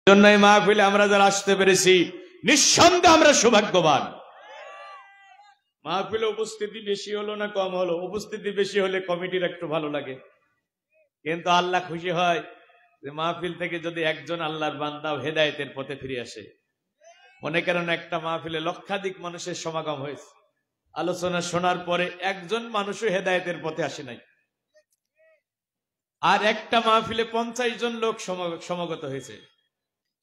জন্যই মাহফিলে আমরা যারা আসতে পেরেছি নিঃসন্দেহে আমরা সৌভাগ্যবান। মাহফিলে উপস্থিতি বেশি হলো না কম হলো, উপস্থিতি বেশি হলে কমিটির একটু ভালো লাগে, কিন্তু আল্লাহ খুশি হয় যে মাহফিল থেকে যদি একজন আল্লাহর বান্দা হেদায়েতের পথে ফিরে আসে। মনে করেন একটা মাহফিলে লক্ষাধিক মানুষের সমাগম হয়েছে, আলোচনা শোনার পরে একজন মানুষও হেদায়েতের পথে আসে নাই, আর একটা মাহফিলে 50 জন লোক সমাগত হয়েছে,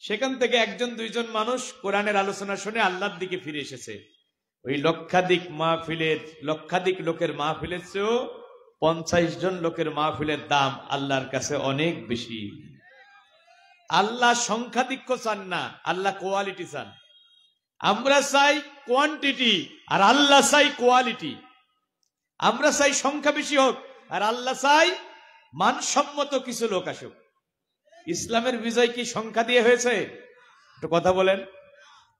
সেখান থেকে একজন দুইজন মানুষ কোরআনের আলোচনা শুনে আল্লাহর দিকে ফিরে এসেছে। ওই লক্ষাধিক লোকের মাহফিলের চেয়েও 50 জন লোকের মাহফিলের দাম আল্লাহর কাছে অনেক বেশি। আল্লাহ সংখ্যাধিক্য চান না, আল্লাহ কোয়ালিটি চান। আমরা চাই কোয়ান্টিটি আর আল্লাহ চাই কোয়ালিটি। আমরা চাই সংখ্যা বেশি হোক আর আল্লাহ চাই মানসম্মত কিছু লোক আসুক। ইসলামের বিজয় কি সংখ্যা দিয়ে হয়েছে? একটু কথা বলেন।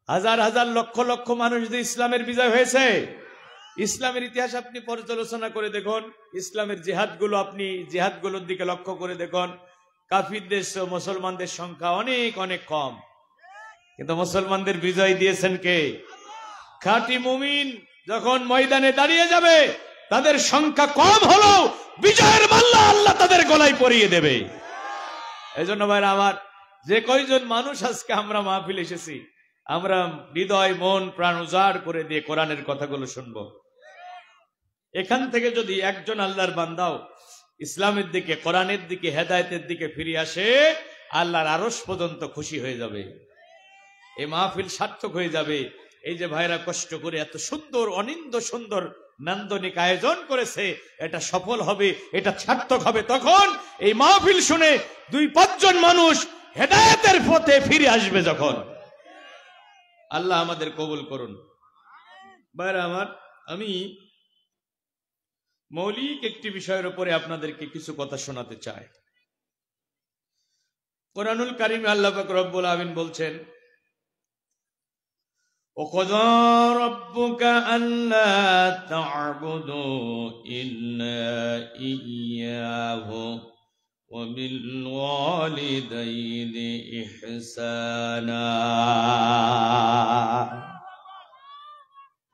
হাজার হাজার লক্ষ লক্ষ মানুষ দিয়ে ইসলামের বিজয় হয়েছে। ইসলামের ইতিহাস আপনি পর্যালোচনা করে দেখুন, ইসলামের জিহাদগুলোর দিকে লক্ষ্য করে দেখুন, কাফিরদের মুসলমানদের সংখ্যা অনেক অনেক কম, কিন্তু মুসলমানদের বিজয় দিয়েছেন কে? খাঁটি মুমিন যখন ময়দানে দাঁড়িয়ে যাবে তাদের সংখ্যা কম হলেও বিজয়ের মাল্লা আল্লাহ তাদের গলায় পরিয়ে দেবে। এই জন্য ভাইরা আমার, যে কয়জন মানুষ আজকে আমরা মাহফিল এসেছি, আমরা হৃদয় মন প্রাণ উজাড় করে দিয়ে কোরআনের কথাগুলো শুনবো। এখান থেকে যদি একজন আল্লাহর বান্দাও ইসলামের দিকে, কোরআনের দিকে, হেদায়েতের দিকে ফিরে আসে, আল্লাহর আরশ পর্যন্ত খুশি হয়ে যাবে, এই মাহফিল সার্থক হয়ে যাবে। এই যে ভাইরা কষ্ট করে এত সুন্দর অনিন্দ সুন্দর নান্দনিক আয়োজন করেছে, এটা সফল হবে, এটা সার্থক হবে তখন এই মাহফিল শুনে 2-5 জন মানুষ হেদায়েতের পথে ফিরে আসবে যখন। আল্লাহ আমাদের কবুল করুন। ভাইরা আমার, আমি মৌলিক একটি বিষয়ের উপরে আপনাদেরকে কিছু কথা শোনাতে চাই। কোরআনুল কারীমে আল্লাহ পাক রব্বুল আমিন বলছেন, وَقَضَى رَبُّكَ أَلَّا تَعْبُدُوا إِلَّا إِيَّاهُ وَبِالْوَالِدَيْنِ إِحْسَانًا।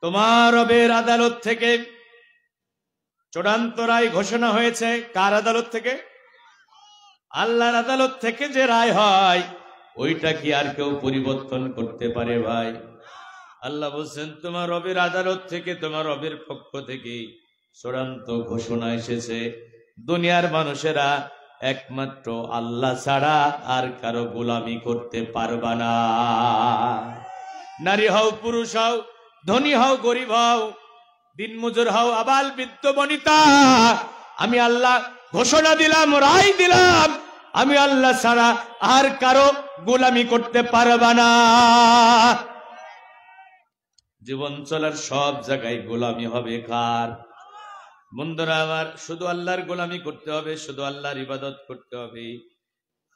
তোমার রবের আদালত থেকে চূড়ান্ত রায় ঘোষণা হয়েছে। কার আদালত থেকে? আল্লাহর আদালত থেকে যে রায় হয় ওইটা কি আর কেউ পরিবর্তন করতে পারে ভাই? আল্লাহ বলছেন তোমার রবের আদালত থেকে, তোমার রবের পক্ষ থেকে চূড়ান্ত ঘোষণা এসেছে, দুনিয়ার মানুষেরা একমাত্র আল্লাহ ছাড়া আর কারো গোলামি করতে পারবা না। নারী হও, পুরুষ হও, ধনী হও, গরিব হও, দিনমজুর হও, আবাল বৃদ্ধ বনিতা, আমি আল্লাহ ঘোষণা দিলাম, রায় দিলাম, আমি আল্লাহ ছাড়া আর কারো গোলামি করতে পারবা না। জীবন চলার সব জায়গায় গোলামি হবে কার? বন্ধুরা আমার, শুধু আল্লাহর গোলামি করতে হবে, শুধু আল্লাহর ইবাদত করতে হবে।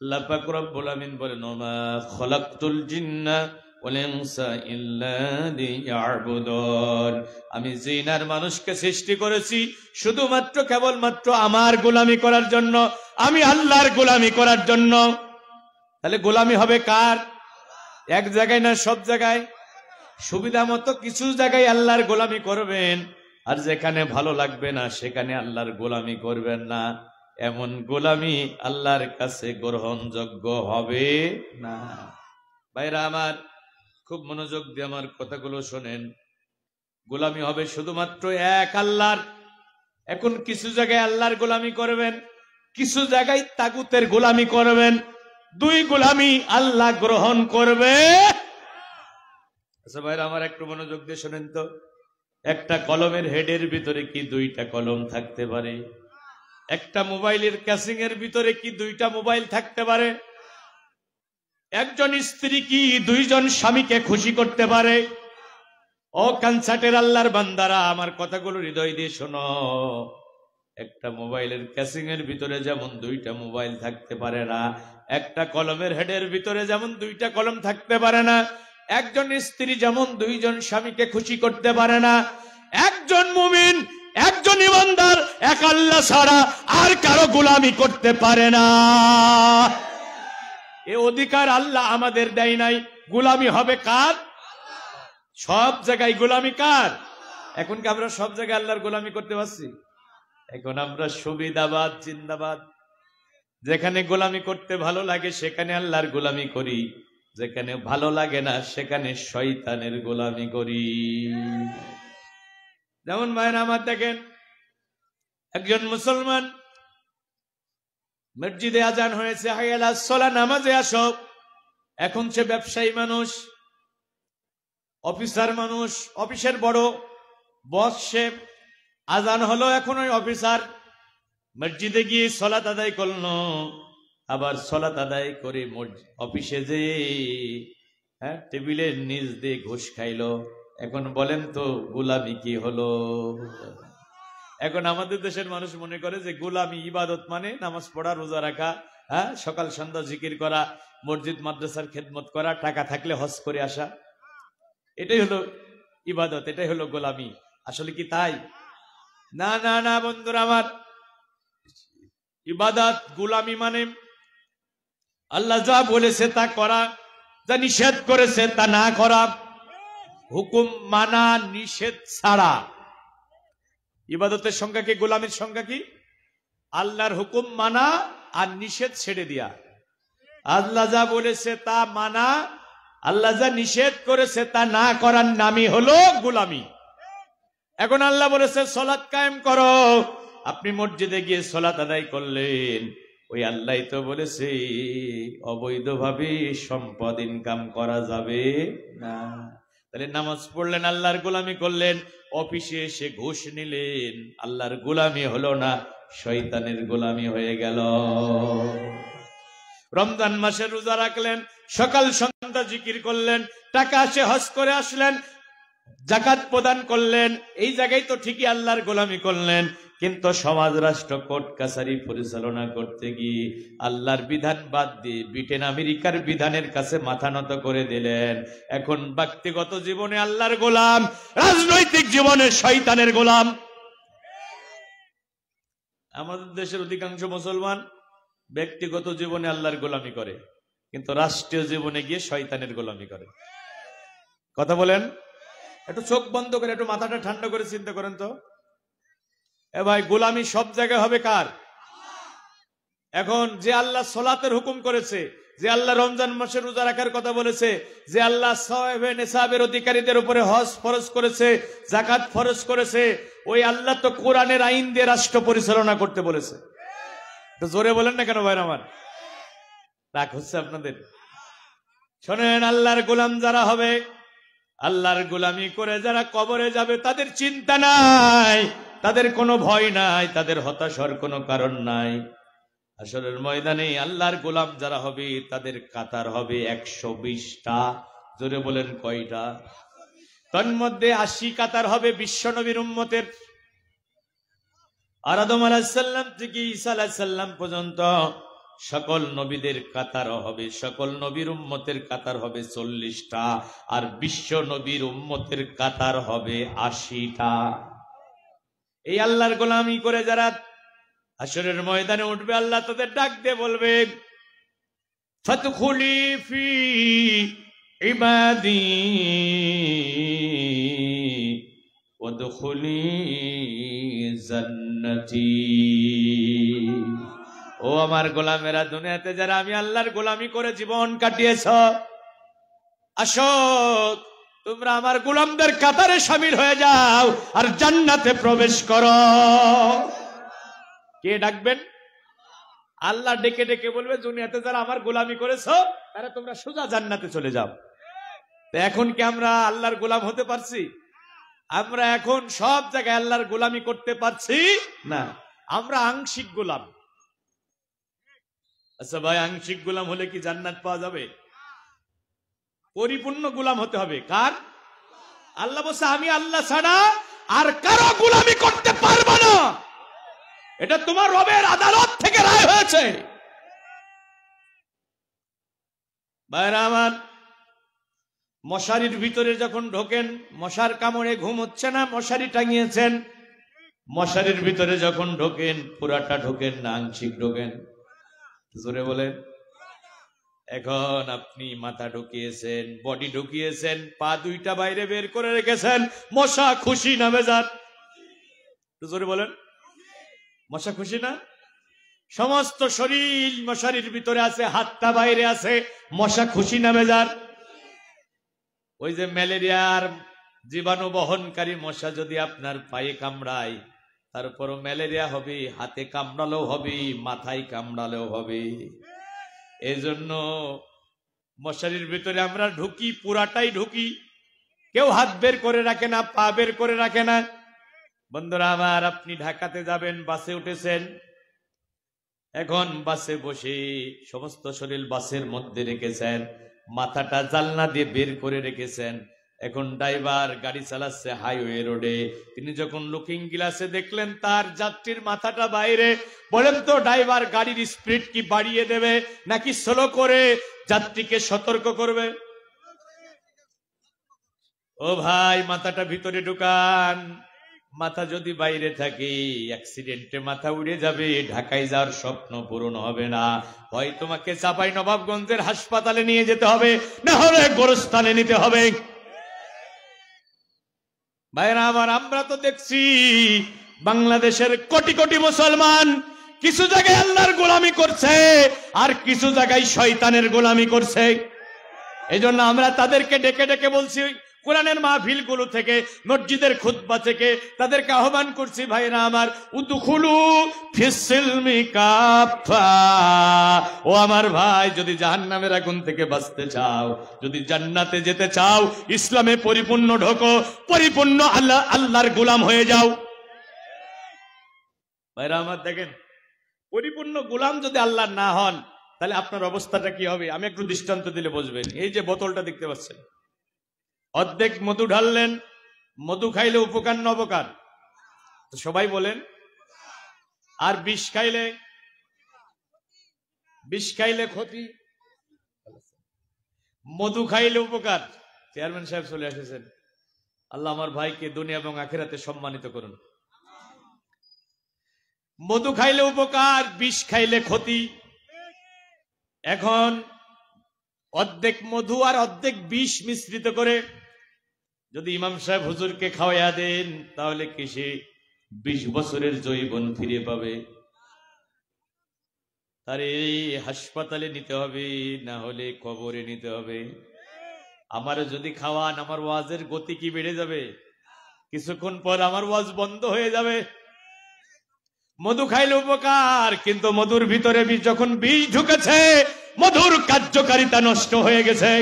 আল্লাহ পাক রব্বুল আমিন বলেন, ওমা খলাকতুল জিন্না ওয়াল ইনসা ইল্লা লিয়াবুদুন। আমি জিন আর মানুষকে সৃষ্টি করেছি শুধুমাত্র কেবলমাত্র আমার গোলামি করার জন্য, আমি আল্লাহর গোলামি করার জন্য। তাহলে গোলামি হবে কার? এক জায়গায় না সব জায়গায়? সুবিধা মতো কিছু জায়গায় আল্লাহর গোলামি করবেন, আর যেখানে ভালো লাগবে না সেখানে আল্লাহর গোলামি করবেন না। এমন গোলামি আল্লাহর কাছে গ্রহণযোগ্য হবে না। ভাইরা আমার, খুব মনোযোগ দিয়ে আমার কথাগুলো শোনেন। গোলামি হবে শুধুমাত্র এক আল্লাহর। এখন কিছু জায়গায় আল্লাহর গোলামি করবেন, কিছু জায়গায় তাগুতের গোলামি করবেন। দুই গোলামি আল্লাহ গ্রহণ করবে। আচ্ছা ভাইরা আমার, একটু মনোযোগ দিয়ে শোনেন তো। একটা কলমের হেডের ভিতরে কি 2টা কলম থাকতে পারে? একটা মোবাইলের ক্যাসিং এর ভিতরে কি 2টা মোবাইল থাকতে পারে? একজন স্ত্রী কি 2 জন স্বামীকে খুশি করতে পারে? ও কনসার্টের আল্লাহর বান্দারা, আমার কথাগুলো হৃদয় দিয়ে শোনো। একটা মোবাইলের ক্যাসিং এর ভিতরে যেমন 2টা মোবাইল থাকতে পারে না, একটা কলমের হেডের ভিতরে যেমন 2টা কলম থাকতে পারে না, একজন স্ত্রী যেমন 2 জন স্বামীকে খুশি করতে পারে না, একজন মুমিন, একজন ইমানদার এক আল্লাহ ছাড়া আর কারো গোলামি করতে পারে না। এ অধিকার আল্লাহ আমাদের দেয় নাই। গোলামি হবে কার? সব জায়গায় গোলামি কার? এখন কি আমরা সব জায়গায় আল্লাহর গোলামি করতে পারছি? এখন আমরা সুবিধাবাদ জিন্দাবাদ। যেখানে গোলামি করতে ভালো লাগে সেখানে আল্লাহর গোলামি করি, যেখানে ভালো লাগে না সেখানে শয়তানের গোলামি করি। যেমন ভাইরা আমার দেখেন, একজন মুসলমান মসজিদে আজান হয়েছে, হাইয়া আলাস সালাহ, নামাজে আসো। এখন সে ব্যবসায়ী মানুষ, অফিসার মানুষ, অফিসের বড় বস, সে আজান হলো, এখন ওই অফিসার মসজিদে গিয়ে সালাত আদায় করলো, আবার সালাত আদায় করে অফিসে যে টেবিলের নিচ দিয়ে ঘুষ খাইলো। এখন বলেন তো গোলামি কি হলো? এখন আমাদের দেশের মানুষ মনে করে যে গোলামি ইবাদত মানে নামাজ পড়া, রোজা রাখা, সকাল সন্ধ্যা জিকির করা, মসজিদ মাদ্রাসার খেদমত করা, টাকা থাকলে হজ করে আসা, এটাই হলো ইবাদত, এটাই হলো গোলামি। আসলে কি তাই? না না না বন্ধুরা আমার, ইবাদত গোলামি মানে আল্লাহ যা বলেছে তা করা, যা নিষেধ করেছে তা না করা, হুকুম মানা, নিষেধ ছাড়া। ইবাদতের সংজ্ঞা কি? গোলামির সংজ্ঞা কি? আল্লাহর হুকুম মানা আর নিষেধ ছেড়ে দিয়া। আল্লাহ যা বলেছে তা মানা, আল্লাহ যা নিষেধ করেছে তা না করার নামই হলো গোলামি। এখন আল্লাহ বলেছে সালাত কায়েম করো, আপনি মসজিদে গিয়ে সালাত আদায় করলেন, ওই আল্লাহ তো বলেছে অবৈধভাবে সম্পদ ইনকাম করা যাবে না। তাহলে নামাজ পড়লেন, আল্লাহর গোলামি করলেন, অফিসে এসে ঘুষ নিলেন, আল্লাহর গোলামি হলো না, শয়তানের গোলামি হয়ে গেল। রমজান মাসে রোজা রাখলেন, সকাল সন্ধ্যা জিকির করলেন, টাকা আসে হজ করে আসলেন, যাকাত প্রদান করলেন, এই জায়গায় তো ঠিকই আল্লাহর গোলামি করলেন, কিন্তু সমাজ রাষ্ট্র কোর্ট কাছারি পরিচালনা করতে গিয়ে আল্লাহর বিধান বাদ দিয়ে ব্রিটেন আমেরিকার বিধানের কাছে মাথা নত করে দিলেন। এখন ব্যক্তিগত জীবনে আল্লাহর গোলাম, রাজনৈতিক জীবনে শয়তানের গোলাম। আমাদের দেশের অধিকাংশ মুসলমান ব্যক্তিগত জীবনে আল্লাহর গোলামি করে, কিন্তু রাষ্ট্রীয় জীবনে গিয়ে শয়তানের গোলামি করে। কথা বলেন? একটু চোখ বন্ধ করে, একটু মাথাটা ঠান্ডা করে চিন্তা করেন তো। এ ভাই, গোলামি সব জায়গায় হবে কার? এখন যে আল্লাহ সালাতের হুকুম করেছে, যে আল্লাহ রমজান মাসে রোজা রাখার কথা বলেছে, যে আল্লাহ সাওয়াবে নিসাবের অধিকারীদের উপরে হজ ফরজ করেছে, যাকাত ফরজ করেছে, ওই আল্লাহ তো কোরআনের আইন দিয়ে রাষ্ট্র পরিচালনা করতে বলেছে। তো জোরে বলেন না কেন ভাইরা আমার? রাগ হচ্ছে আপনাদের? শোনেন, আল্লাহর গোলাম যারা হবে, আল্লাহর গোলামি করে যারা কবরে যাবে, তাদের চিন্তা নাই, তাদের কোনো ভয় নাই, তাদের হতাশার কোনো কারণ নাই। হাশরের ময়দানে আল্লাহর গোলাম যারা হবে তাদের কাতার হবে 120টা। জোরে বলেন কয়টা? তন্মধ্যে 80 কাতার হবে বিশ্ব নবীর উম্মতের। আর আদম আলাইহিস সালাম থেকে ঈসা আলাইহিস সালাম পর্যন্ত সকল নবীদের কাতার হবে, সকল নবীর উম্মতের কাতার হবে 40টা, আর বিশ্ব নবীর উম্মতের কাতার হবে 80টা। এই আল্লাহর গোলামি করে যারা হাশরের ময়দানে উঠবে, আল্লাহ তাদের ডাক দিয়ে বলবে, ফাদখুলি ফি ইবাদি ওয়াদখুলি জান্নাতি। ও আমার গোলামেরা, দুনিয়াতে যারা আমি আল্লাহর গোলামি করে জীবন কাটিয়েছ, আসো তোমরা আমার গোলামদের কাতারে শামিল হয়ে যাও আর জান্নাতে প্রবেশ করো। কে ডাকবেন? আল্লাহ ডেকে ডেকে বলবে, দুনিয়াতে যারা আমার গোলামি করেছো তারা তোমরা সোজা জান্নাতে চলে যাও। এখন কি আমরা আল্লাহর গোলাম হতে পারছি? আমরা এখন সব জায়গায় আল্লাহর গোলামি করতে পারছি না, আমরা আংশিক গোলাম। আচ্ছা ভাই, আংশিক গোলাম হলে কি জান্নাত পাওয়া যাবে? পরিপূর্ণ গোলাম হতে হবে কার? আল্লাহ বলছে, আমি আল্লাহ ছাড়া আর কারো গোলামি করতে পারবো না। এটা তোমার রবের আদালত থেকে রায় হয়েছে। ভাইরা আমার, মশারির ভিতরে যখন ঢোকেন, মশার কামড়ে ঘুম হচ্ছে না, মশারি টাঙিয়েছেন, মশারির ভিতরে যখন ঢোকেন পুরাটা ঢোকেন না আংশিক ঢোকেন? জোরে বলেন। এখন আপনি মাথা ঢুকিয়েছেন, বডি ঢুকিয়েছেন, পা দুইটা বাইরে বের করে রেখেছেন, মশা খুশি না বেজার? জোরে বলেন, মশা খুশি না? সমস্ত শরীর মশারির ভিতরে আছে, হাতটা বাইরে আছে, মশা খুশি না বেজার? ওই যে ম্যালেরিয়ার জীবাণু বহনকারী মশা যদি আপনার পায়ে কামড়ায়, তারপরও ম্যালেরিয়া হবে, হাতে কামড়ালেও হবে, মাথায় কামড়ালেও হবে। এজন্য মশারির ভিতরে আমরা ঢুকি, পুরাটাই ঢুকি, কেউ হাত বের করে রাখে না, পা বের করে রাখে না। বন্ধুরা আমার, আপনি ঢাকাতে যাবেন, বাসে উঠেছেন, এখন বাসে বসে সমস্ত শরীর বাসের মধ্যে রেখেছেন, মাথাটা জানলা দিয়ে বের করে রেখেছেন। এখন ড্রাইভার গাড়ি চালাচ্ছে হাইওয়ে রোডে, তিনি যখন লুকিং গ্লাসে দেখলেন তার যাত্রীর মাথাটা বাইরে, বলেন তো ড্রাইভার গাড়ির স্পিড কি বাড়িয়ে দেবে নাকি স্লো করে যাত্রীকে সতর্ক করবে? ও ভাই, মাথাটা ভিতরে ঢুকান। মাথা যদি বাইরে থাকে, অ্যাক্সিডেন্টে মাথা উড়ে যাবে, ঢাকায় যাওয়ার স্বপ্ন পূরণ হবে না। হয় তোমাকে চাপাই নবাবগঞ্জের হাসপাতালে নিয়ে যেতে হবে, না হলে গোরস্থানে নিতে হবে। ভাইরা আমার, আমরা তো দেখছি বাংলাদেশের কোটি কোটি মুসলমান কিছু জায়গায় আল্লাহর গোলামি করছে, আর কিছু জায়গায় শয়তানের গোলামি করছে। এই জন্য আমরা তাদেরকে ডেকে ডেকে বলছি, কোরআনের মাহফিল গুলো থেকে, মসজিদের খুতবা থেকে তাদেরকে আহ্বান করছি, ভাইরা আমার, উদখুলু ফিস-সিলমি কাফা। ও আমার ভাই, যদি জাহান্নামের আগুন থেকে বাঁচতে চাও, যদি জান্নাতে যেতে চাও, ইসলামে পরিপূর্ণ ঢোকো, পরিপূর্ণ আল্লাহর গোলাম হয়ে যাও। ভাইরা আমার, দেখেন, পরিপূর্ণ গোলাম যদি আল্লাহ না হন, তাহলে আপনার অবস্থাটা কি হবে? আমি একটু দৃষ্টান্ত দিলে বুঝবেন। এই যে বোতলটা দেখতে পাচ্ছেন, অর্ধেক মধু ঢাললেন, মধু খাইলে উপকার না অপকার? সবাই বলেন। আর বিষ খাইলে ক্ষতি, মধু খাইলে উপকার। চেয়ারম্যান সাহেব চলে এসেছেন, আল্লাহ আমার ভাইকে দুনিয়া এবং আখিরাতে সম্মানিত করুন। মধু খাইলে উপকার, বিষ খাইলে ক্ষতি। এখন অর্ধেক মধু আর অর্ধেক বিষ মিশ্রিত করে যদি ইমাম সাহেব হুজুরকে খাওয়াইয়া দেন, তাহলে কি সে 20 বছরের যৌবন ফিরে পাবে? তারে হাসপাতালে নিতে হবে, না হলে কবরে নিতে হবে। আমার যদি খাওয়ান, আমার ওয়াজের গতি কি বেড়ে যাবে? কিছুক্ষণ পর আমার ওয়াজ বন্ধ হয়ে যাবে। মধু খাইলে উপকার, কিন্তু মধুর ভিতরে যখন বিষ ঢুকেছে, মধুর কার্যকারিতা নষ্ট হয়ে গেছে।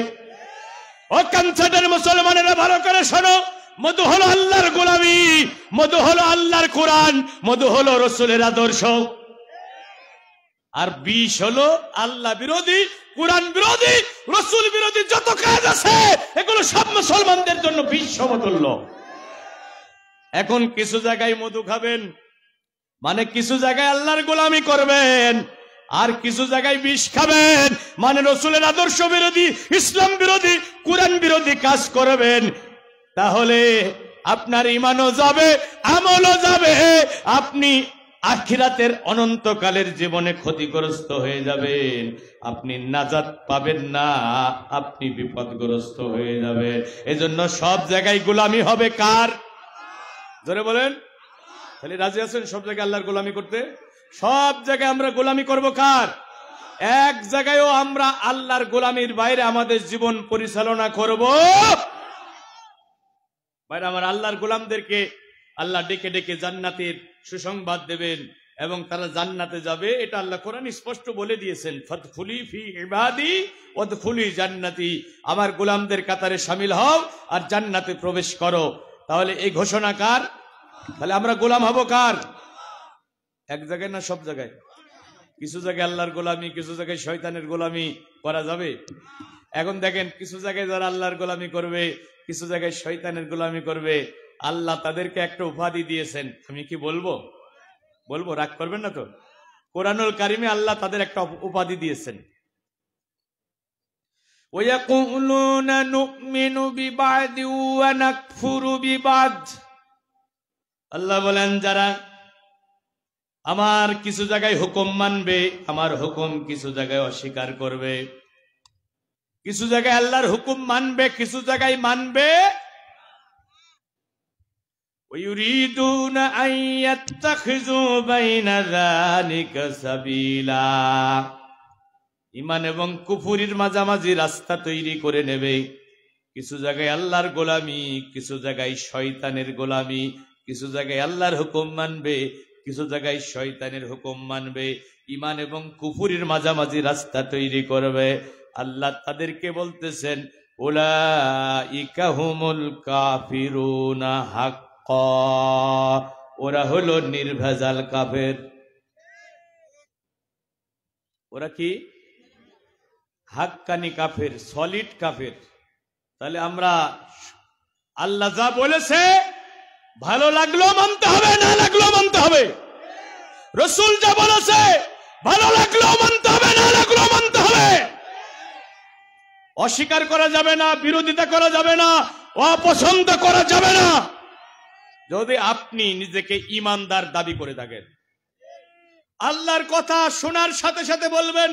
ও কানসাটের মুসলমানেরা, ভালো করে শোনো, মধু হলো আল্লাহর গোলামি, মধু হলো আল্লাহর কোরআন, মধু হলো রসুলের আদর্শ। আর বিষ হলো আল্লাহ বিরোধী, কোরআন বিরোধী, রসুল বিরোধী যত কাজ আছে, এগুলো সব মুসলমানদের জন্য বিষ সমতুল্য। এখন কিছু জায়গায় মধু খাবেন মানে কিছু জায়গায় আল্লাহর গোলামি করবেন, আর কিছু জায়গায় বিষ খাবেন মানে রসুলের আদর্শ বিরোধী, ইসলাম বিরোধী, কোরআন বিরোধী কাজ করবেন। তাহলে আপনার ঈমানও যাবে, আমলও যাবে, আপনি আখিরাতের অনন্তকালের জীবনে ক্ষতিগ্রস্ত হয়ে যাবেন, আপনি নাজাত পাবেন না, আপনি বিপদগ্রস্ত হয়ে যাবেন। এজন্য সব জায়গায় গোলামি হবে কার? জোরে বলেন। তাহলে রাজি আছেন সব জায়গায় আল্লাহর গোলামি করতে? সব জায়গায় আমরা গোলামি করব কার? এক জায়গায়ও আমরা আল্লাহর গোলামির বাইরে আমাদের জীবন পরিচালনা করব বাইরে। আমার আল্লাহর গোলামদেরকে আল্লাহ ডেকে ডেকে জান্নাতের সুসংবাদ দেবেন এবং তারা জান্নাতে যাবে, এটা আল্লাহ কোরআন স্পষ্ট বলে দিয়েছেন, ফাদখুলি ফি ইবাদি ওয়াদখুলি জান্নাতি, আমার গোলামদের কাতারে শামিল হও আর জান্নাতে প্রবেশ করো। তাহলে এই ঘোষণা কার? তাহলে আমরা গোলাম হব কার? এক জায়গায় না সব জায়গায়? কিছু জায়গায় আল্লাহর গোলামি, কিছু জায়গায় শয়তানের গোলামি করা যাবে। এখন দেখেন, কিছু জায়গায় যারা আল্লাহর গোলামি করবে, কিছু জায়গায় শয়তানের গোলামি করবে, আল্লাহ তাদেরকে একটা উপাধি দিয়েছেন। আমি কি বলবো? রাগ করবেন না তো? কোরআনুল কারিমে আল্লাহ তাদের একটা উপাধি দিয়েছেন, ওয়ায়াকুলুনা নুমিনু বিবাদি ওয়া নাকফুরু বিবাদ। আল্লাহ বলেন, যারা আমার কিছু জায়গায় হুকুম মানবে, আমার হুকুম কিছু জায়গায় অস্বীকার করবে, কিছু জায়গায় আল্লাহর হুকুম মানবে, কিছু জায়গায় মানবে ওয়ায়ুরিদুনা আন ইয়াত্তাখিযু বাইনা যালিকা সাবিলা, ঈমান এবং কুফরির মাঝামাঝি রাস্তা তৈরি করে নেবে। কিছু জায়গায় আল্লাহর গোলামি, কিছু জায়গায় শয়তানের গোলামি, কিছু জায়গায় আল্লাহর হুকুম মানবে, কিছু জায়গায় শয়তানের হুকুম মানবে। ঈমান এবং কুফরির মাঝামাঝি রাস্তা তৈরি করবে। আল্লাহ তাদেরকে বলতেছেন উলাইকা হুমুল কাফিরুনা হাক্কা, ওরা হলো নির্ভেজাল কাফের। ওরা কি? হাক্কানি কাফের, সলিড কাফের। তাহলে আমরা আল্লাহ যা বলেছে ভালো লাগলো মানতে হবে, না লাগলো মানতে হবে। রাসূল যা বলেছে ভালো লাগলো মানতে হবে, না লাগলো মানতে হবে। অস্বীকার করা যাবে না, বিরোধিতা করা যাবে না, অপছন্দ করা যাবে না। যদি আপনি নিজেকে ঈমানদার দাবি করে থাকেন, আল্লাহর কথা শোনার সাথে সাথে বলবেন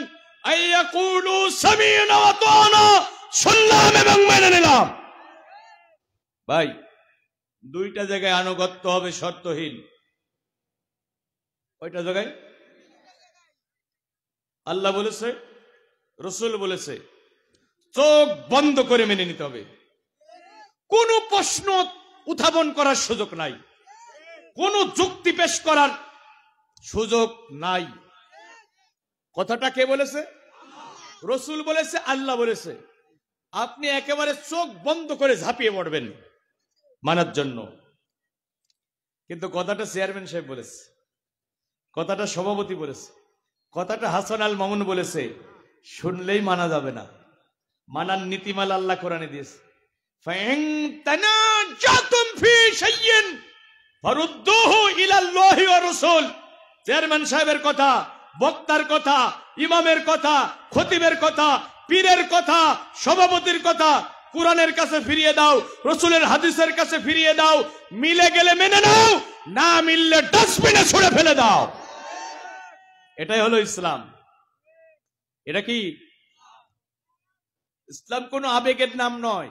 আইয়াকুলু সামি'না ওয়া আতা'না, শুনলাম এবং মেনে নিলাম। ভাই, দুইটা জায়গায় আনুগত্য হবে শর্তহীন। কয়টা জায়গায়? আল্লাহ বলেছে, রাসূল বলেছে, চোখ বন্ধ করে মেনে নিতে হবে। কোন প্রশ্ন উত্থাপন করার সুযোগ নাই, কোন যুক্তি পেশ করার সুযোগ নাই। কথাটা কে বলেছে? রাসূল বলেছে, আল্লাহ বলেছে। আপনি একেবারে চোখ বন্ধ করে ঝাঁপিয়ে পড়বেন মানার জন্য। কিন্তু কথাটা চেয়ারম্যান সাহেব বলেছে, কথাটা সভাপতি বলেছে, কথাটা হাসান আল মামুন বলেছে, শুনলেই মানা যাবে না। মানার নীতিমালা আল্লাহ কোরআনে দিয়েছে, ফাইন তানাজাতুম ফি শাইইন ফারুদ্দুহু ইলাল্লাহি ওয়া রাসূল। চেয়ারম্যান সাহেবের কথা, বক্তার কথা, ইমামের কথা, খতিবের কথা, পীরের কথা, সভাপতির কথা কোরআনের কাছে ফিরিয়ে দাও, রাসূলের হাদিসের কাছে ফিরিয়ে দাও। মিলে গেলে মেনে নাও, না মিললে ডাস্টবিনে ছুঁড়ে ফেলে দাও। এটাই হলো ইসলাম। এটা কি ইসলাম? কোনো আবেগের নাম নয়।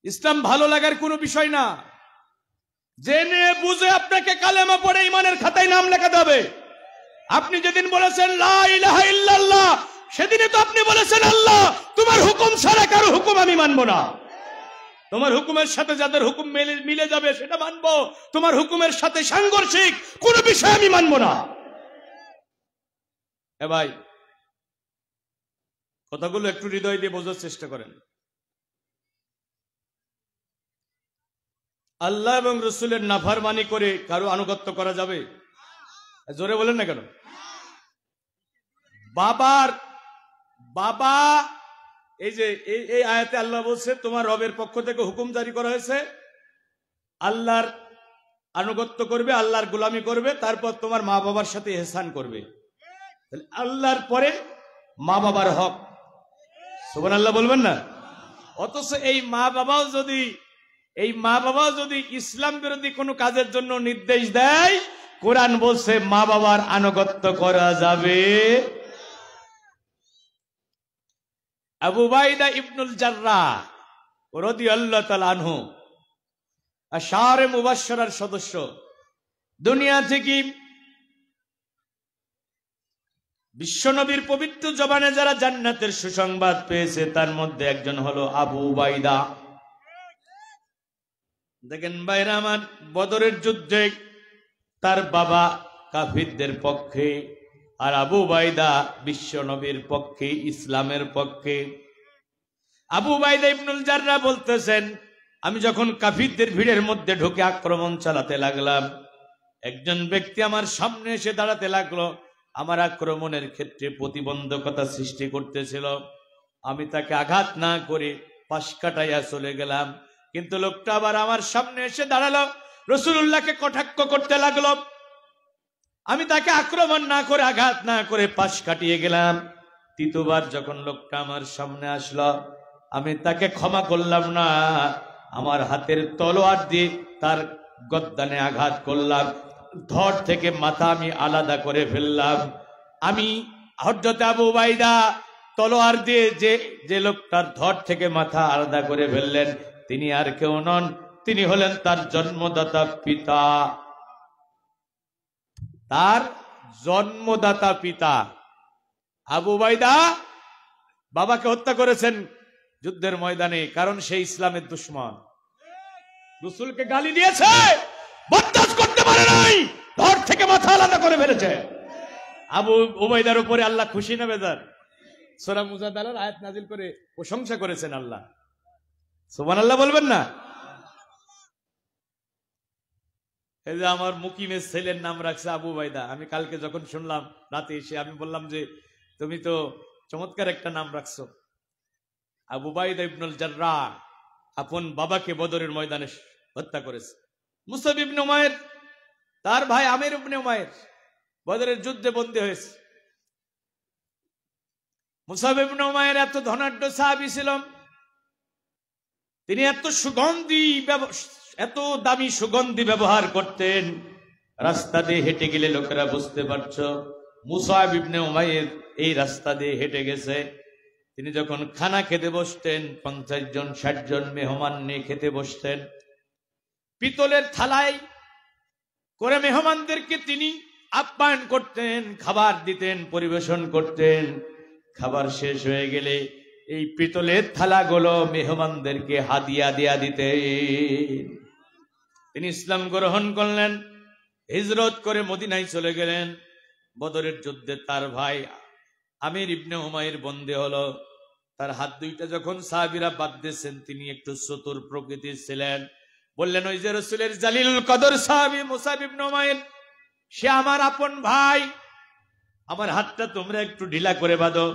ইসলাম ভালো লাগার কোনো বিষয় না। জেনে বুঝে আপনাকে কালেমা পড়ে ঈমানের খাতায় নাম লেখাতে হবে। আপনি যেদিন বলেছেন লা ইলাহা ইল্লাল্লাহ, সেদিনই তো আপনি বলেছেন আল্লাহ তোমার হুকুম ছাড়া কারো হুকুম আমি মানবো না। তোমার হুকুমের সাথে যাদের হুকুম মিলে যাবে সেটা মানবো, তোমার হুকুমের সাথে সাংঘর্ষিক কোন বিষয় আমি মানবো না। এ ভাই, কথাগুলো একটু হৃদয় দিয়ে বোঝার চেষ্টা করেন। আল্লাহ এবং রাসূলের নাফরমানি করে কারো আনুগত্য করা যাবে? জোরে বলেন না কেন? বাবা এই যে এই আয়াতে আল্লাহ বলছে তোমার রবের পক্ষ থেকে হুকুম জারি করা হয়েছে, আল্লাহর আনুগত্য করবে, আল্লাহর গোলামি করবে, তারপর তোমার মা বাবার সাথে ইহসান করবে। আল্লাহর পরে মা বাবার হক। সুবহানাল্লাহ বলবেন না? অথচ এই মা বাবাও যদি ইসলাম বিরোধী কোনো কাজের জন্য নির্দেশ দেয়, কোরআন বলছে মা বাবার আনুগত্য করা যাবে। আবু উবাইদা ইবনুল জাররাহ রাদিয়াল্লাহু তাআলা আনহু আশারে মুবাশশারার সদস্য। দুনিয়া থেকে বিশ্বনবীর পবিত্র জবানে যারা জান্নাতের সুসংবাদ পেয়েছে তার মধ্যে একজন হলো আবু উবাইদা। দেখেন ভাইরা আমার, বদরের যুদ্ধে তার বাবা কাফিরদের পক্ষে আর আবু উবাইদা বিশ্বনবীর পক্ষে, ইসলামের পক্ষে। আবু উবাইদা ইবনুল জাররাহ বলতেছেন, আমি যখন কাফিরদের ভিড়ের মধ্যে ঢুকে আক্রমণ চালাতে লাগলাম, একজন ব্যক্তি আমার সামনে এসে দাঁড়াতে লাগলো, আমার আক্রমণের ক্ষেত্রে প্রতিবন্ধকতা সৃষ্টি করতেছিল। আমি তাকে আঘাত না করে পাশ কাটাইয়া চলে গেলাম, কিন্তু লোকটা আবার আমার সামনে এসে দাঁড়ালো, রাসূলুল্লাহকে কটাক্ষ করতে লাগলো। আমি তাকে আক্রমণ না করে, আঘাত না করে পাশ কাটিয়ে গেলাম। তৃতীয়বার যখন লোকটা আমার সামনে আসলো, আমি তাকে ক্ষমা করলাম না, আমার হাতের তলোয়ার দিয়ে তার গর্দানে আঘাত করলাম, ধড় থেকে মাথা আমি আলাদা করে ফেললাম। আমি হযরত আবু উবাইদা তলোয়ার দিয়ে যে লোকটার ধর থেকে মাথা আলাদা করে ফেললেন তিনি আর কেউ নন, তিনি হলেন তার জন্মদাতা পিতা। তার জন্মদাতা পিতা আবু উবাইদা বাবাকে হত্যা করেছেন যুদ্ধের ময়দানে, কারণ সে ইসলামের দুশমন। রাসূলকে গালি দিয়েছে, বরদাস্ত করতে পারে নাই, ধর থেকে মাথা আলাদা করে ফেলেছে। আবু উবাইদার উপরে আল্লাহ খুশি না বেজার? সূরা মুজাদালার আয়াত নাজিল করে প্রশংসা করেছেন আল্লাহ। সুবহানাল্লাহ বলবেন না? এই যে আমার মুকিমের ছেলের নাম রাখছে আবু উবাইদা। আমি কালকে যখন শুনলাম রাতে এসে আমি বললাম যে তুমি তো চমৎকার একটা নাম রাখছো। আবু উবাইদা ইবনুল জাররাহ আপন বাবাকে বদরের ময়দানে হত্যা করেছে। মুসাব ইবনে উমাইর তার ভাই আমির ইবনে উমাইর বদরের যুদ্ধে বন্দী হয়েছে। মুসাব ইবনে উমাইর এত ধনাঢ্য সাহাবী ছিলেন, তিনি এত দামি সুগন্ধি ব্যবহার করতেন, রাস্তা দিয়ে হেঁটে গেলে লোকেরা বুঝতে পারছো মুসাব ইবনে উমাইর এই রাস্তা দিয়ে হেঁটে গেছে। তিনি যখন খানা খেতে বসতেন 50 জন 60 জন মেহমান নিয়ে খেতে বসতেন, পিতলের থালায় করে মেহমানদেরকে তিনি আপ্যায়ন করতেন, খাবার দিতেন, পরিবেশন করতেন। খাবার শেষ হয়ে গেলে এই পিতলের থালাগুলো মেহমানদেরকে হাদিয়া দিয়া দিতেন। তিনি ইসলাম গ্রহণ করলেন, হিজরত করে মদিনায় চলে গেলেন। বদরের যুদ্ধে তার ভাই আমির ইবনে উমাইর বন্দী হলো। তার হাত দুইটা যখন সাহাবীরা বাঁধতেছেন, তিনি একটু চতুর প্রকৃতির ছিলেন, বললেন ওই যে রাসূলের জালিলুল কদর সাহাবী মুসাব ইবনে উমাইর, সে আমার আপন ভাই, আমার হাতটা তোমরা একটু ঢিলা করে বাঁধো।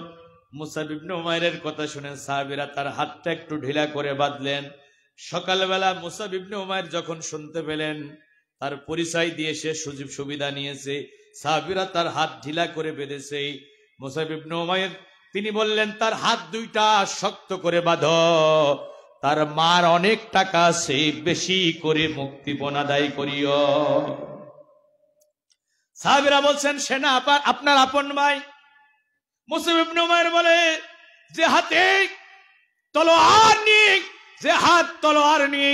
মুসাব ইবনে উমাইরের কথা শুনে সাহাবীরা তার হাতটা একটু ঢিলা করে বাঁধলেন। সকালবেলা মুসাব ইবনে উমাইর যখন শুনতে পেলেন তার পরিচয় দিয়ে সে সুযোগ সুবিধা নিয়েছে, সাহাবীরা তার হাত ঢিলা করে বেঁধেছে। মুসাব ইবনে উমাইর তিনি বললেন তার হাত দুইটা শক্ত করে বাঁধো, তার মার অনেক টাকা আছে, বেশি করে মুক্তিপণ আদায় করিও। সাহাবীরা বলছেন সে না আপনার আপন ভাই। মুসাব ইবনে উমাইর বলে যে হাতে তলোয়ার নিয়ে, যে হাত তলোয়ার নিয়ে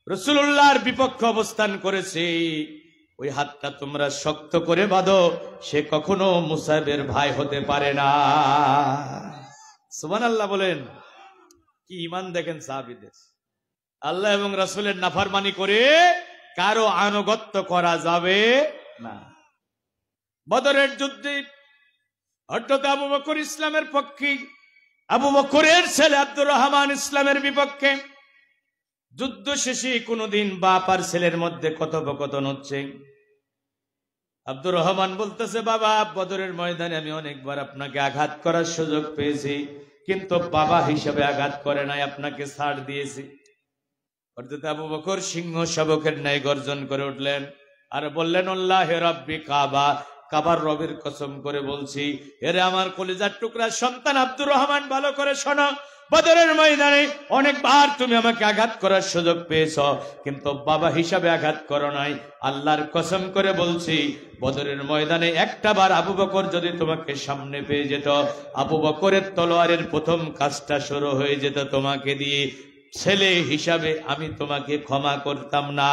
রাসূলুল্লাহর বিপক্ষে অবস্থান করেছে, ওই হাতটা তোমরা শক্ত করে বাঁধো, সে কখনো মুসাবের ভাই হতে পারে না। সুবহানাল্লাহ বলেন। কি ঈমান দেখেন সাহাবীদের। আল্লাহ এবং রাসূলের নাফরমানি করে কারো আনুগত্য করা যাবে না। বদরের যুদ্ধে হযরত আবু বকর ইসলামের পক্ষে, আবু বকরের ছেলে আব্দুর রহমান ইসলামের বিপক্ষে। যুদ্ধ শেষে কোনদিন বাপ আর ছেলের মধ্যে কথোপকথন হচ্ছে। আব্দুর রহমান বলতেছে, বাবা বদরের ময়দানে আমি অনেকবার আপনাকে আঘাত করার সুযোগ পেয়েছি, কিন্তু বাবা হিসেবে আঘাত করে নাই, আপনাকে ছাড় দিয়েছি। অর্থাৎ আবু বকর সিংহ শাবকের ন্যায় গর্জন করে উঠলেন আর বললেন, আল্লাহে রাব্বি কাবা, কাবার রবের কসম করে বলছি, এরে আমার কলিজার টুকরা সন্তান আব্দুর রহমান, ভালো করে শোনো। বদরের ময়দানে অনেকবার তুমি আমাকে আঘাত করার সুযোগ পেয়েছ, কিন্তু বাবা হিসাবে আঘাত করো নাই। আল্লাহর কসম করে বলছি, বদরের ময়দানে একটা বার আবু বকর যদি তোমাকে সামনে পেয়ে যেত, আবু বকরের তলোয়ারের প্রথম কাজটা শুরু হয়ে যেত তোমাকে দিয়ে। ছেলে হিসাবে আমি তোমাকে ক্ষমা করতাম না।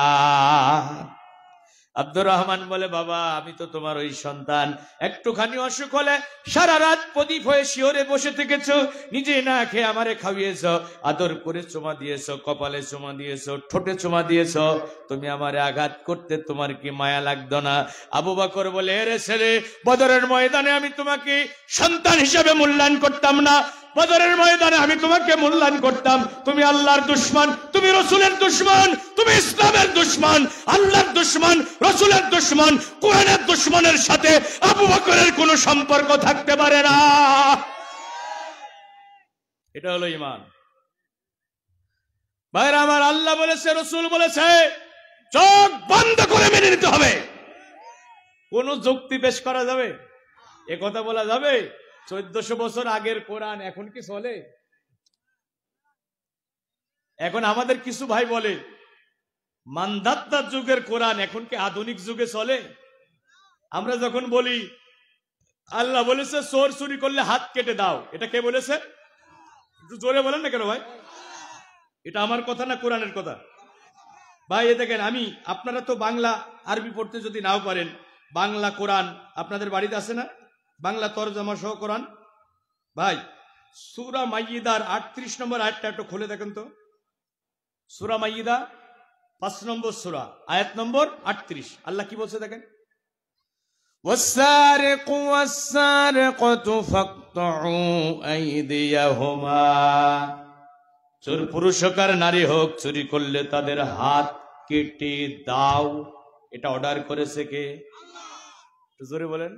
আব্দুর রহমান বলে, বাবা আমি তো তোমার ওই সন্তান, একটুখানি অসুখ হলে সারা রাত প্রদীপ হয়ে শিওরে বসে থেকেছো, নিজে না খেয়ে আমারে খাইয়েছ, আদর করে চুমা দিয়েছ, কপালে চুমা দিয়েছ, ঠোঁটে চুমা দিয়েছ, তুমি আমারে আঘাত করতে তোমার কি মায়া লাগতো না? আবু বকর বলে, এরে ছেলে, বদরের ময়দানে আমি তোমাকে সন্তান হিসেবে মূল্যায়ন করতাম না, বদরের ময়দানে আমি তোমাকে মূল্যায়ন করতাম। তুমি আল্লাহর দুশমন, তুমি রাসূলের দুশমন, তুমি ইসলামের দুশমন, আল্লাহর দুশমন, রাসূলের দুশমন, কোরআনের দুশমনের সাথে আবু বকরের কোনো সম্পর্ক থাকতে পারে না। এটা হলো ঈমান। ভাইরা আমার, আল্লাহ বলেছে, রাসূল বলেছে, চোখ বন্ধ করে মেনে নিতে হবে। কোন যুক্তি পেশ করা যাবে? এ কথা বলা যাবে 1400 বছর আগের কোরআন এখন কি চলে? এখন আমাদের কিছু ভাই বলে মানধাত্তার যুগের কোরআন এখন কি আধুনিক যুগে চলে? আমরা যখন বলি আল্লাহ বলেছে চোর চুরি করলে হাত কেটে দাও। এটা কে বলেছে? একটু জোরে বলেন না কেন ভাই? এটা আমার কথা না কোরআনের কথা? ভাই এ দেখেন, আমি আপনারা তো বাংলা আরবি পড়তে যদি নাও পারেন, বাংলা কোরআন আপনাদের বাড়িতে আছে না? বাংলা তরজমা সহ কোরআন। ভাই সূরা মাইয়িদার 38 নম্বর আয়াতটা একটু খুলে দেখেন তো। সূরা মাইয়িদা 5 নম্বর সূরা, আয়াত নম্বর 38। আল্লাহ কি বলছে দেখেন, والسارق والسارقة فاقطعوا أيديهما। চোর পুরুষ হোক আর নারী হোক, চুরি করলে তাদের হাত কেটে দাও। এটা অর্ডার করেছে কে? জোরে বলেন।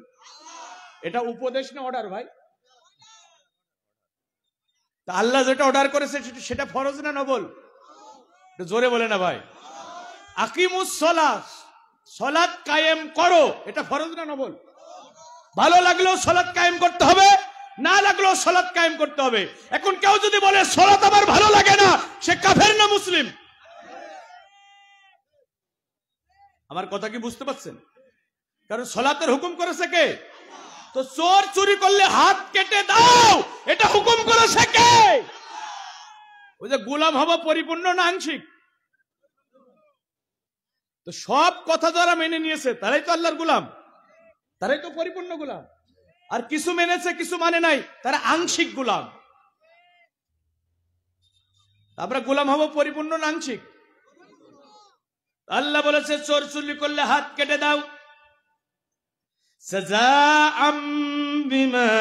এটা উপদেশ না অর্ডার ভাই? তা আল্লাহ যেটা অর্ডার করেছে সেটা ফরজ না নফল? জোরে বলে না ভাই। আকিমুস সালাত, সালাত কায়েম করো, এটা ফরজ না নফল? ভালো লাগলেও সালাত কায়েম করতে হবে, না লাগলেও সালাত কায়েম করতে হবে। এখন কেউ যদি বলে সালাত আমার ভালো লাগে না, সে কাফের না মুসলিম? আমার কথা কি বুঝতে পারছেন? কারণ সালাতের হুকুম করেছে কে? তো চোর চুরি করলে হাত কেটে দাও, এটা হুকুম করেছে কে? ওই যে গোলাম হওয়া পরিপূর্ণ না আংশিক? তো সব কথা যারা মেনে নিয়েছে তারাই তো আল্লাহর গোলাম, তারাই তো পরিপূর্ণ গোলাম। আর কিছু মেনেছে কিছু মানে নাই, তারা আংশিক গোলাম। আমরা গোলাম হব পরিপূর্ণ না আংশিক? আল্লাহ বলেছে চোর চুরি করলে হাত কেটে দাও। সাজাআম বিমা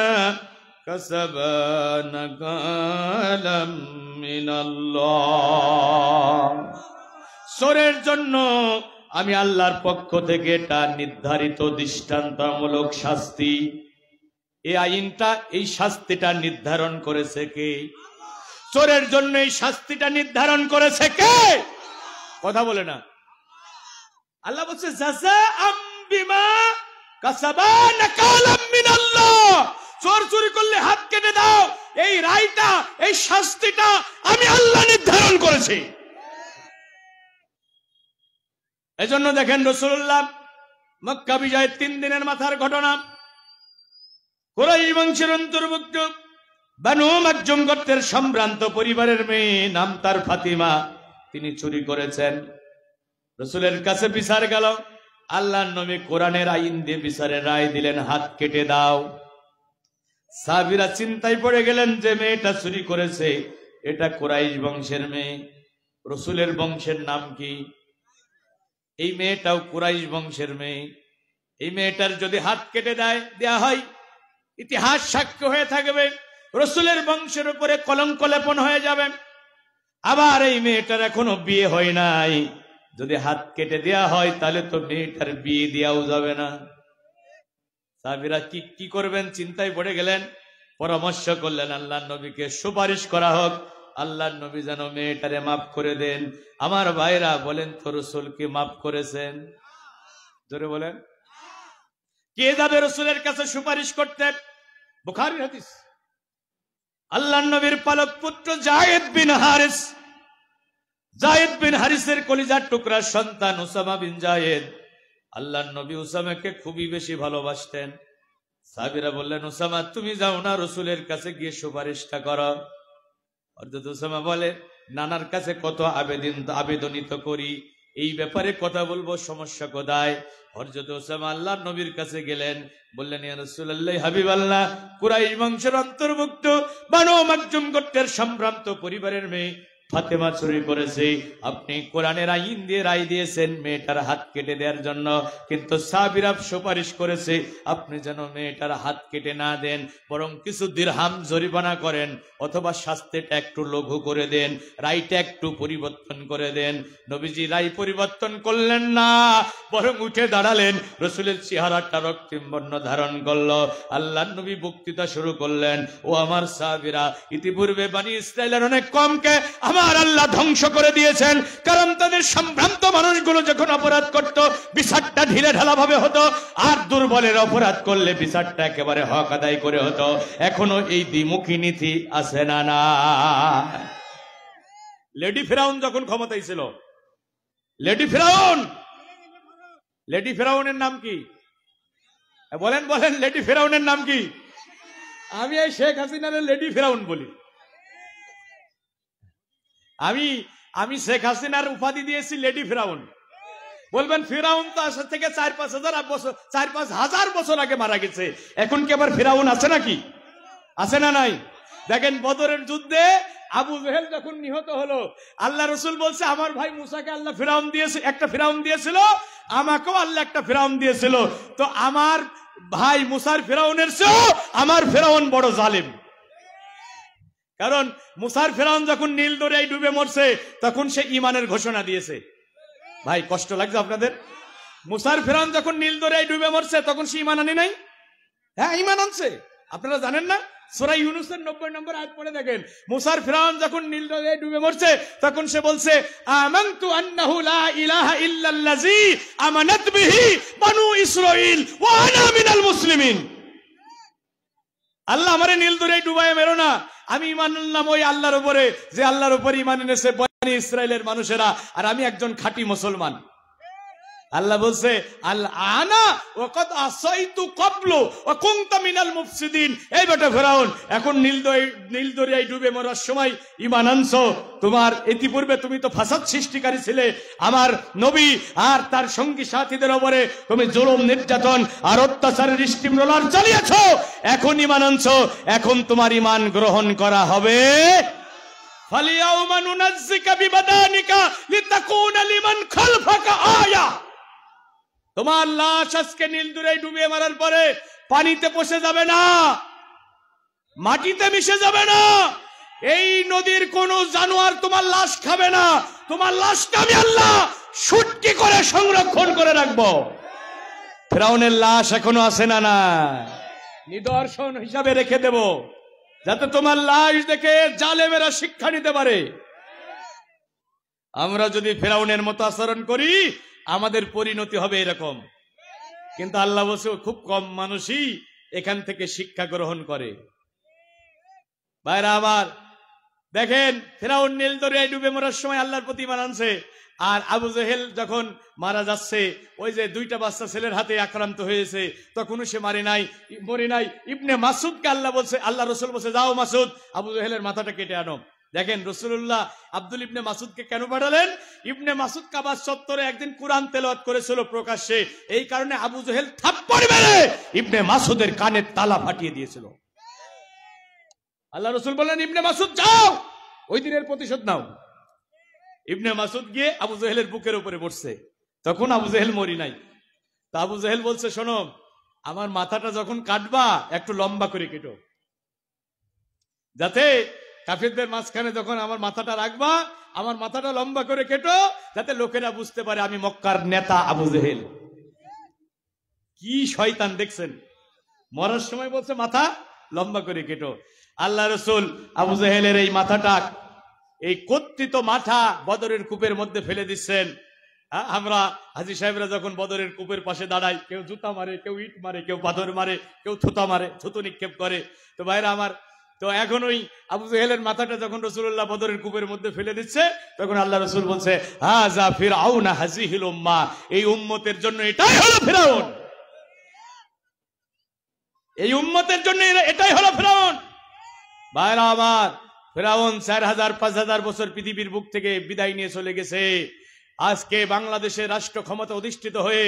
কাসাবা নাকালাম মিনাল্লাহ। চোরের জন্য আমি আল্লাহর পক্ষ থেকে এটা নির্ধারিত দৃষ্টান্তমূলক শাস্তি। এই আইনটা, এই শাস্তিটা নির্ধারণ করেছে কে? চোরের জন্য এই শাস্তিটা নির্ধারণ করেছে কে? কথা বলে না। আল্লাহ বলছে জাযাআম বিমা কাসাবা নাকালাম মিনাল্লাহ। চোর চুরি করলে হাত কেটে দাও, এই রায়টা, এই শাস্তিটা আমি আল্লাহ নির্ধারণ করেছি। এজন্য দেখেন রাসূলুল্লাহ মক্কা বিজয়ের 3 দিনের মাথার ঘটনা, কুরাইশ বংশের অন্তর্ভুক্ত বানু মাকজুম গোত্রের সম্ভ্রান্ত পরিবারের মেয়ে, নাম তার ফাতিমা, তিনি চুরি করেছেন। রাসূলের কাছে বিচার গেল, আল্লাহর নবী কোরআনের আইন দিয়ে বিচারের রায় দিলেন, হাত কেটে দাও। সাহাবীরা চিন্তায় পড়ে গেলেন যে মেয়েটা চুরি করেছে এটা কুরাইশ বংশের মেয়ে। রাসূলের বংশের নাম কি? এই মেয়েটাও কুরাইশ বংশের মেয়ে। এই মেয়েটার যদি হাত কেটে দেয়া হয়, ইতিহাস সাক্ষ্য হয়ে থাকবে, রাসূলের বংশের উপরে কলঙ্ক লেপন হয়ে যাবে। আবার এই মেয়েটার এখনো বিয়ে হয় নাই, যদি হাত কেটে দেয়া হয় তাহলে তো মেয়েটার বিয়ে দেওয়াও যাবে না। সাহাবীরা কি করবেন চিন্তায় পড়ে গেলেন। পরামর্শ করলেন আল্লাহর নবীকে সুপারিশ করা হোক, আল্লাহর নবী যেন মেয়েটারে মাফ করে দেন। আমার ভাইরা বলেন তো, রাসূলকে মাফ করেছেন? জোরে বলেন। কে যাবে রাসূলের কাছে সুপারিশ করতে? বুখারীর হাদিস। আল্লাহর নবীর পালক পুত্র যায়েদ বিন হারিস, যায়েদ বিন হারিসের কলিজার টুকরা সন্তান উসামা বিন যায়েদ। আল্লাহর নবী উসামাকে খুবই বেশি ভালোবাসতেন। সাহাবীরা বললেন, উসামা তুমি যাও না, রাসূলের কাছে গিয়ে সুপারিশটা করো। হযরত উসামা বলে, নানার কাছে কত আবেদনিত করি, এই ব্যাপারে কথা বলবো, সমস্যা কোথায়? হযরত উসামা আল্লাহর নবীর কাছে গেলেন, বললেন, ইয়া রাসূলুল্লাহ, হাবিবাল্লাহ, কুরাইশ বংশের অন্তর্ভুক্ত বানু মাকজুম গোত্রের সম্ভ্রান্ত পরিবারের মেয়ে ফাতেমা চুরি করেছে। আপনি কোরআনের আইন দিয়ে রায় দিয়েছেন মেয়েটার হাত কেটে দেওয়ার জন্য, কিন্তু সাহাবীরা সুপারিশ করেছে আপনি যেন মেয়েটার হাত কেটে না দেন, বরং কিছু দিরহাম জরিমানা করেন, অথবা শাস্তিটা একটু লঘু করে দেন, রায়টা একটু পরিবর্তন করে দেন। নবীজি রায় পরিবর্তন করলেন না, বরং উঠে দাঁড়ালেন, রাসূলের চেহারাটা রক্তিম বর্ণ ধারণ করলো। আল্লাহর নবী বক্তৃতা শুরু করলেন, ও আমার সাহাবীরা, ইতিপূর্বে বনি ইসরাইলের অনেক কমকে আমার আল্লাহ ধ্বংস করে দিয়েছেন, কারণ তাদের সম্ভ্রান্ত মানুষগুলো যখন অপরাধ করত বিচারটা ঢিলে ঢালা ভাবে হতো, আর দুর্বলের অপরাধ করলে বিচারটা একেবারে হক আদায় করে হতো। এখনো এই দ্বিমুখী নীতি আছে না? না। লেডি ফিরাউন যখন ক্ষমতায় ছিল, লেডি ফিরাউনের নাম কি? বলেন বলেন, লেডি ফেরাউনের নাম কি? আমি এই শেখ হাসিনার লেডি ফেরাউন বলি। আমি শেখ হাসিনার উপাধি দিয়েছি লেডি ফেরাউন। বলবেন ফেরাউন তো আসলে থেকে 4-5 হাজার বছর আগে মারা গেছে, এখন কি আবার ফেরাউন আছে নাকি? আছে না নাই? দেখেন বদরের যুদ্ধে আবু জেহেল যখন নিহত হলো, আল্লাহ রসুল বলছে আমার ভাই মুসাকে আল্লাহ ফেরাউন দিয়েছে, একটা ফেরাউন দিয়েছিল, আমাকেও আল্লাহ একটা ফেরাউন দিয়েছিল। তো আমার ভাই মুসার ফেরাউনের চেয়েও আমার ফেরাউন বড় জালিম। কারণ মুসার ফেরাউন যখন নীল দরিয়ায় ডুবে মরছে তখন সে ঈমানের ঘোষণা দিয়েছে। ভাই কষ্ট লাগছে আপনাদের? মুসার ফেরাউন যখন নীল দরিয়ায় ডুবে মরছে তখন সে ঈমান আনে নাই? হ্যাঁ ঈমান আনছে। আপনারা জানেন না? সূরা ইউনূসের 90 নম্বর আয়াত পড়ে দেখেন, মুসার ফেরাউন যখন নীল দরিয়ায় ডুবে মরছে তখন সে বলছে আমানতু আন্নাহু লা ইলাহা ইল্লাল্লাযী আমানাত বিহি বানু ইসরাঈল ওয়া আনা মিনাল মুসলিমিন। আল্লাহ আমারে নীল দরিয়ায় ডুবায় মেরো না, আমি ঈমান আনলাম ওই আল্লাহর উপরে যে আল্লাহর উপরে ঈমান এনেছে বনি ইসরাইলের মানুষেরা, আর আমি একজন খাঁটি মুসলমান। আল্লাহ বলছে আল আনা ওয়াকাদ আসাইতু ক্বাবলু ওয়া কুনতু মিনাল মুফসিদিন। এই বেটা ফেরাউন, এখন নীল দরিয়ায় ডুবে মরার সময় ঈমান আনছো, তোমার ইতিপূর্বে তুমি তো ফাসাদ সৃষ্টিকারী ছিলে, আমার নবী আর তার সঙ্গী সাথীদের উপরে তুমি জুলুম নির্যাতন আর অত্যাচারের স্টিমরোলার চালিয়েছো, এখন ঈমান আনছো, এখন তোমার ঈমান গ্রহণ করা হবে। ফালিয়াউমা নুনাজ্জিকা বিবাদানিকা লিতাকুনা লিমান খালফাকা আয়া। তোমার লাশ আজকে নীল দরিয়ায় ডুবিয়ে মারার পরে পানিতে পচে যাবে না, মাটিতে মিশে যাবে না, এই নদীর কোন জানোয়ার তোমার লাশ খাবে না, তোমার লাশটা আমি আল্লাহ শুটকি করে সংরক্ষণ করে রাখবো। ফেরাউনের লাশ এখনো আছে না? না, নিদর্শন হিসাবে রেখে দেব, যাতে তোমার লাশ দেখে জালেমেরা শিক্ষা নিতে পারে। আমরা যদি ফেরাউনের মতো আচরণ করি আমাদের পরিণতি হবে এরকম। কিন্তু আল্লাহ বলছে খুব কম মানুষই এখান থেকে শিক্ষা গ্রহণ করে। ভাইরা আমার, দেখেন ফেরাউন নীল দরিয়ায় ডুবে মরার সময় আল্লাহর প্রতি ঈমান আনছে, আর আবু জেহেল যখন মারা যাচ্ছে, ওই যে 2টা বাচ্চা ছেলের হাতে আক্রান্ত হয়েছে, তখনও সে মরে নাই। ইবনে মাসুদকে আল্লাহ রসুল বলছে যাও মাসুদ আবু জেহেলের মাথাটা কেটে আনো। দেখেন রাসূলুল্লাহ আব্দুল ইবনে মাসুদকে কেন পাঠালেন? ইবনে মাসুদ কাবা চত্বরে একদিন কুরআন তেলাওয়াত করেছিল প্রকাশ্যে, এই কারণে আবু জেহেল থাপ্পড় মেরে ইবনে মাসুদের কানের তালা ফাটিয়ে দিয়েছিল। আল্লাহ রসুল বললেন ইবনে মাসুদ যাও, ওই দিনের প্রতিশোধ নাও। ইবনে মাসুদ গিয়ে আবু জেহেলের বুকের উপরে বসছে, তখন আবু জেহেল মরি নাই। তা আবু জেহেল বলছে শোনো, আমার মাথাটা যখন কাটবা একটু লম্বা করে কেটো, যাতে কাফিরদের মাঝখানে যখন আমার মাথাটা রাখবা আমার মাথাটা লম্বা করে কেটো, যাতে লোকেরা বুঝতে পারে আমি মক্কার নেতা আবু জেহেল। কি শয়তান দেখছেন, মরার সময় বলছে মাথা লম্বা করে কেটো। আল্লাহ রসুল আবু জেহেলের এই মাথাটা, এই কর্তৃত মাথা বদরের কূপের মধ্যে ফেলে দিচ্ছেন। আমরা হাজী সাহেবরা যখন বদরের কূপের পাশে দাঁড়াই, কেউ জুতা মারে, কেউ ইট মারে, কেউ পাথর মারে, কেউ থুতা মারে, থুতু নিক্ষেপ করে। তো ভাইরা আমার, তো এখন ওই আবু জেহেলের মাথাটা যখন রাসূলুল্লাহ বদরের কূপের মধ্যে ফেলে দিচ্ছে, তখন আল্লাহ রসুল বলছে হাযা ফিরআউন হাযিহিল উম্মাহ, এই উম্মতের জন্য এটাই হলো ফিরআউন, এই উম্মতের জন্য এটাই হলো ফিরআউন। ভাইরা আমার, ফিরআউন 4000-5000 বছর পৃথিবীর বুক থেকে বিদায় নিয়ে চলে গেছে। আজকে বাংলাদেশে রাষ্ট্র ক্ষমতা অধিষ্ঠিত হয়ে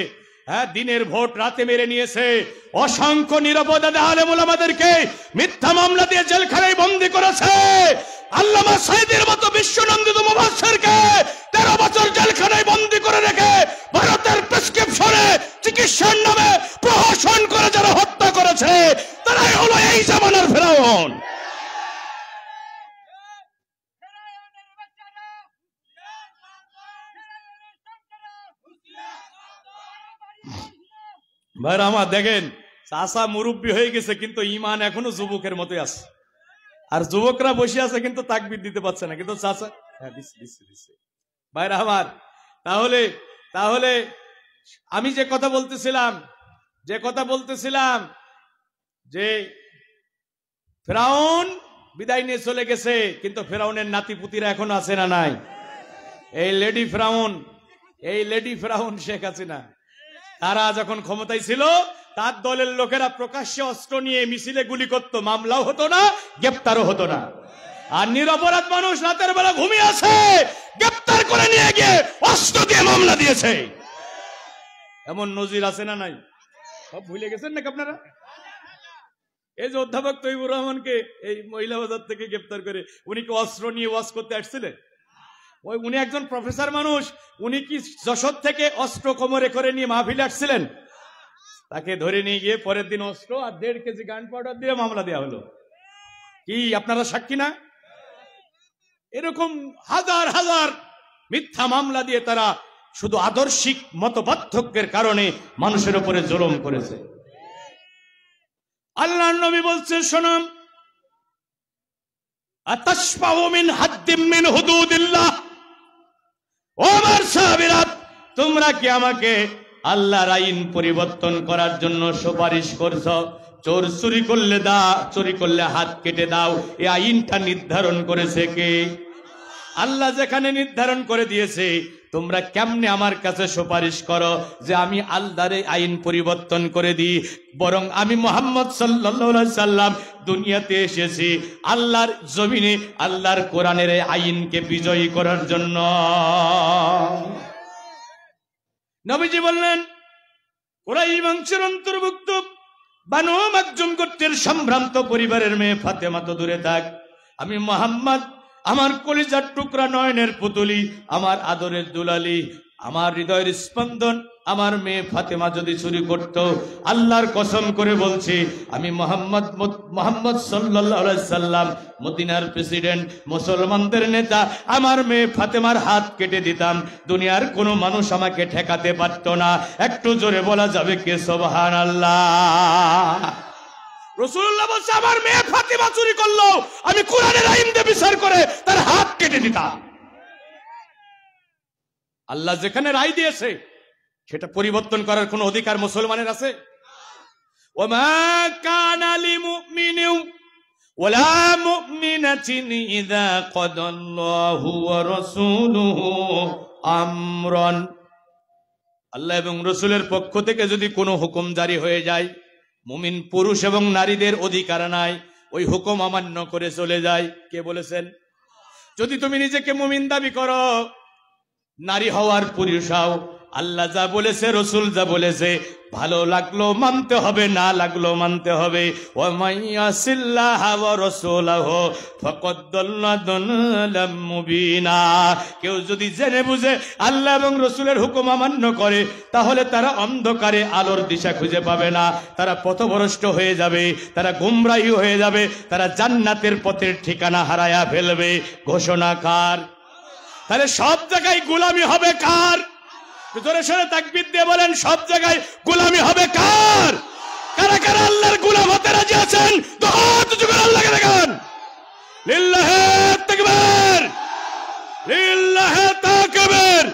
দিনের ভোট রাতে মেরে নিয়েছে। অসংখ্য নিরপরাধ আলেম ওলামাদেরকে মিথ্যা মামলা দিয়ে জেলখানায় বন্দী করেছে। আল্লামা সাঈদীর মতো বিশ্বনন্দিত মুফাসসিরকে 13 বছর জেলখানায় বন্দী করে রেখে ভারতের প্রেসক্রিপশনে চিকিৎসার নামে প্রহসন করে যারা হত্যা করেছে, তারাই হলো এই জামানার ফিরআউন। ভাইরা আমার, দেখেন চাচা মুরব্বী হয়ে গেছে কিন্তু ঈমান এখনো যুবকের মতোই আছে, আর যুবকরা বসে আছে কিন্তু তাকবীর দিতে পারছে না, কিন্তু চাচা দিচ্ছে। ভাইরা আমার, তাহলে আমি যে কথা বলতেছিলাম যে ফিরআউন বিদায় নিয়ে চলে গেছে, কিন্তু ফিরআউনের নাতিপুতিরা এখনো আছে না নাই? এই লেডি ফিরআউন শেখ হাসিনা, তারা যখন ক্ষমতায় ছিল তার দলের লোকেরা প্রকাশ্যে অস্ত্র নিয়ে মিছিলে গুলি করত, মামলাও হতো না, গ্রেপ্তারও হতো না। আর নিরপরাধ মানুষ রাতের বেলা ঘুমিয়ে আছে, গ্রেপ্তার করে নিয়ে গিয়ে অস্ত্র দিয়ে মামলা দিয়েছে। এমন নজির আছে না নাই? সব ভুলে গেছেন নাকি আপনারা? এই যে অধ্যাপক তৈবুর রহমানকে এই মহিলা বাজার থেকে গ্রেপ্তার করে, উনি কি অস্ত্র নিয়ে ওয়াজ করতে আসছিলেন? উনি একজন প্রফেসর মানুষ, উনি কি যশোর থেকে অস্ত্র কোমরে করে নিয়ে মাহফিলে আসছিলেন? তাকে ধরে নিয়ে গিয়ে পরের দিন অস্ত্র আর 1.5 কেজি গান পাউডার দিয়ে মামলা দেওয়া হলো। কি আপনারা সাক্ষী না? এরকম হাজার হাজার মিথ্যা মামলা দিয়ে তারা শুধু আদর্শিক মতপার্থক্যের কারণে মানুষের উপরে জুলুম করেছে। আল্লাহর নবী বলছে, শোনো, আতাশফাউ মিন হাদ্দিম মিন হুদুদিল্লাহ, ও আমার সাহাবীরা, তোমরা কি আমাকে আল্লাহর আইন পরিবর্তন করার জন্য সুপারিশ করছো? চোর চুরি করলে হাত কেটে দাও, এই আইনটা নির্ধারণ করেছে কে? আল্লাহ যেখানে নির্ধারণ করে দিয়েছে, তোমরা কেমনে আমার কাছে সুপারিশ করো যে আমি আল্লাহর আইন পরিবর্তন করে দিই? বরং আমি মুহাম্মদ সাল্লাল্লাহু আলাইহি সাল্লাম দুনিয়াতে এসেছি আল্লাহর জমিনে আল্লাহর কোরআনের আইনকে বিজয়ী করার জন্য। নবীজি বললেন, কুরাইশ বংশের অন্তর্ভুক্ত বানু মাকজুম গোত্রের সম্ভ্রান্ত পরিবারের মেয়ে ফাতেমা তো দূরে থাক, আমি মুহাম্মদ, আমার কলিজার টুকরা, নয়নের পুতুলি, আমার আদরের দুলালি, আমার হৃদয়ের স্পন্দন, আমার মেয়ে ফাতেমা যদি চুরি করত, আল্লাহর কসম করে বলছি, আমি মুহাম্মদ সাল্লাল্লাহু আলাইহি সাল্লাম, মদিনার প্রেসিডেন্ট, মুসলমানদের নেতা, আমার মেয়ে ফাতেমার হাত কেটে দিতাম। দুনিয়ার কোনো মানুষ আমাকে ঠেকাতে পারত না। একটু জোরে বলা যাবে কে সুবহানাল্লাহ? রাসূলুল্লাহ বলছে, আমার মেয়ে ফাতেমা চুরি করলো, আমি কোরআনের আইন দিয়ে বিচার করে তার হাত কেটে দিতাম। আল্লাহ যেখানে রায় দিয়েছে সেটা পরিবর্তন করার কোন অধিকার মুসলমানের আছে? ওমা কানা লিমুমিনিন ওয়ালা মুমিনাতিন ইযা কাদাল্লাহু ওয়া রাসূলুহু আমরান, আল্লাহ এবং রাসূলের পক্ষ থেকে যদি কোনো হুকুম জারি হয়ে যায়, মুমিন পুরুষ এবং নারীদের অধিকার নাই ওই হুকুম অমান্য করে চলে যায়। কে বলেছেন? যদি তুমি নিজেকে মুমিন দাবি করো, নারী হওয়ার পুরুষ হও, আল্লাহ যা বলেছে, রাসূল যা বলেছে, ভালো লাগলো মানতে হবে, না লাগলো মানতে হবে। ওয়া মাইয়াসিল্লাহ ওয়া রাসূলাহু ফাকাদ দাল্লা দালালাম মুবিনা, কেউ যদি জেনে বুঝে আল্লাহ এবং রাসূলের হুকুম অমান্য করে, তাহলে তারা অন্ধকারে আলোর দিশা খুঁজে পাবে না, তারা পথভ্রষ্ট হয়ে যাবে, তারা গুমরাহী হয়ে যাবে, তারা জান্নাতের পথের ঠিকানা হারায়া ফেলবে। ঘোষণা কার? তাহলে সব জায়গায় গোলামি হবে কার? জোরে সোরে তাকবীর দিয়ে বলেন, সব জায়গায় গোলামি হবে কার? কারা কারা আল্লাহর গোলাম হতে রাজি আছেন? তো হাত উঁচু করে আল্লাহকে দেখান। লিল্লাহি তাকবীর, লিল্লাহি তাকবীর।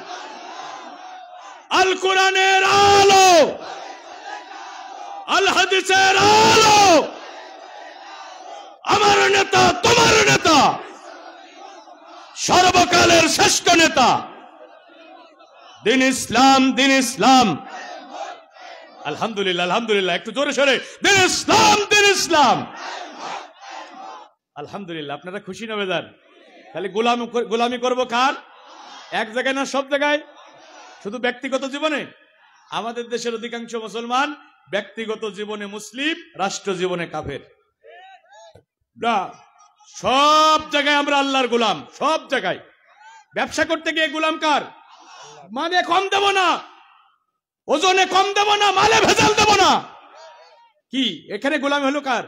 আল কোরআনের আলো, আল হাদিসের আলো, আমার নেতা, তোমার নেতা, সর্বকালের শ্রেষ্ঠ নেতা, দিন ইসলাম, দিন ইসলাম। আলহামদুলিল্লাহ, আলহামদুলিল্লাহ, একটু জোরে সরে দিন ইসলাম, দিন ইসলাম। আলহামদুলিল্লাহ, আপনারা খুশি না বেজার? তাহলে গোলামি করবো কার? এক জায়গায় না সব জায়গায়? শুধু ব্যক্তিগত জীবনে? আমাদের দেশের অধিকাংশ মুসলমান ব্যক্তিগত জীবনে মুসলিম, রাষ্ট্র জীবনে কাফের। না, সব জায়গায় আমরা আল্লাহর গোলাম, সব জায়গায়। ব্যবসা করতে গিয়ে গোলাম কার? মানে কম দেব না, ওজনে কম দেব না, মালে ভেজাল দেব না। কি এখানে গোলামি হলো কার?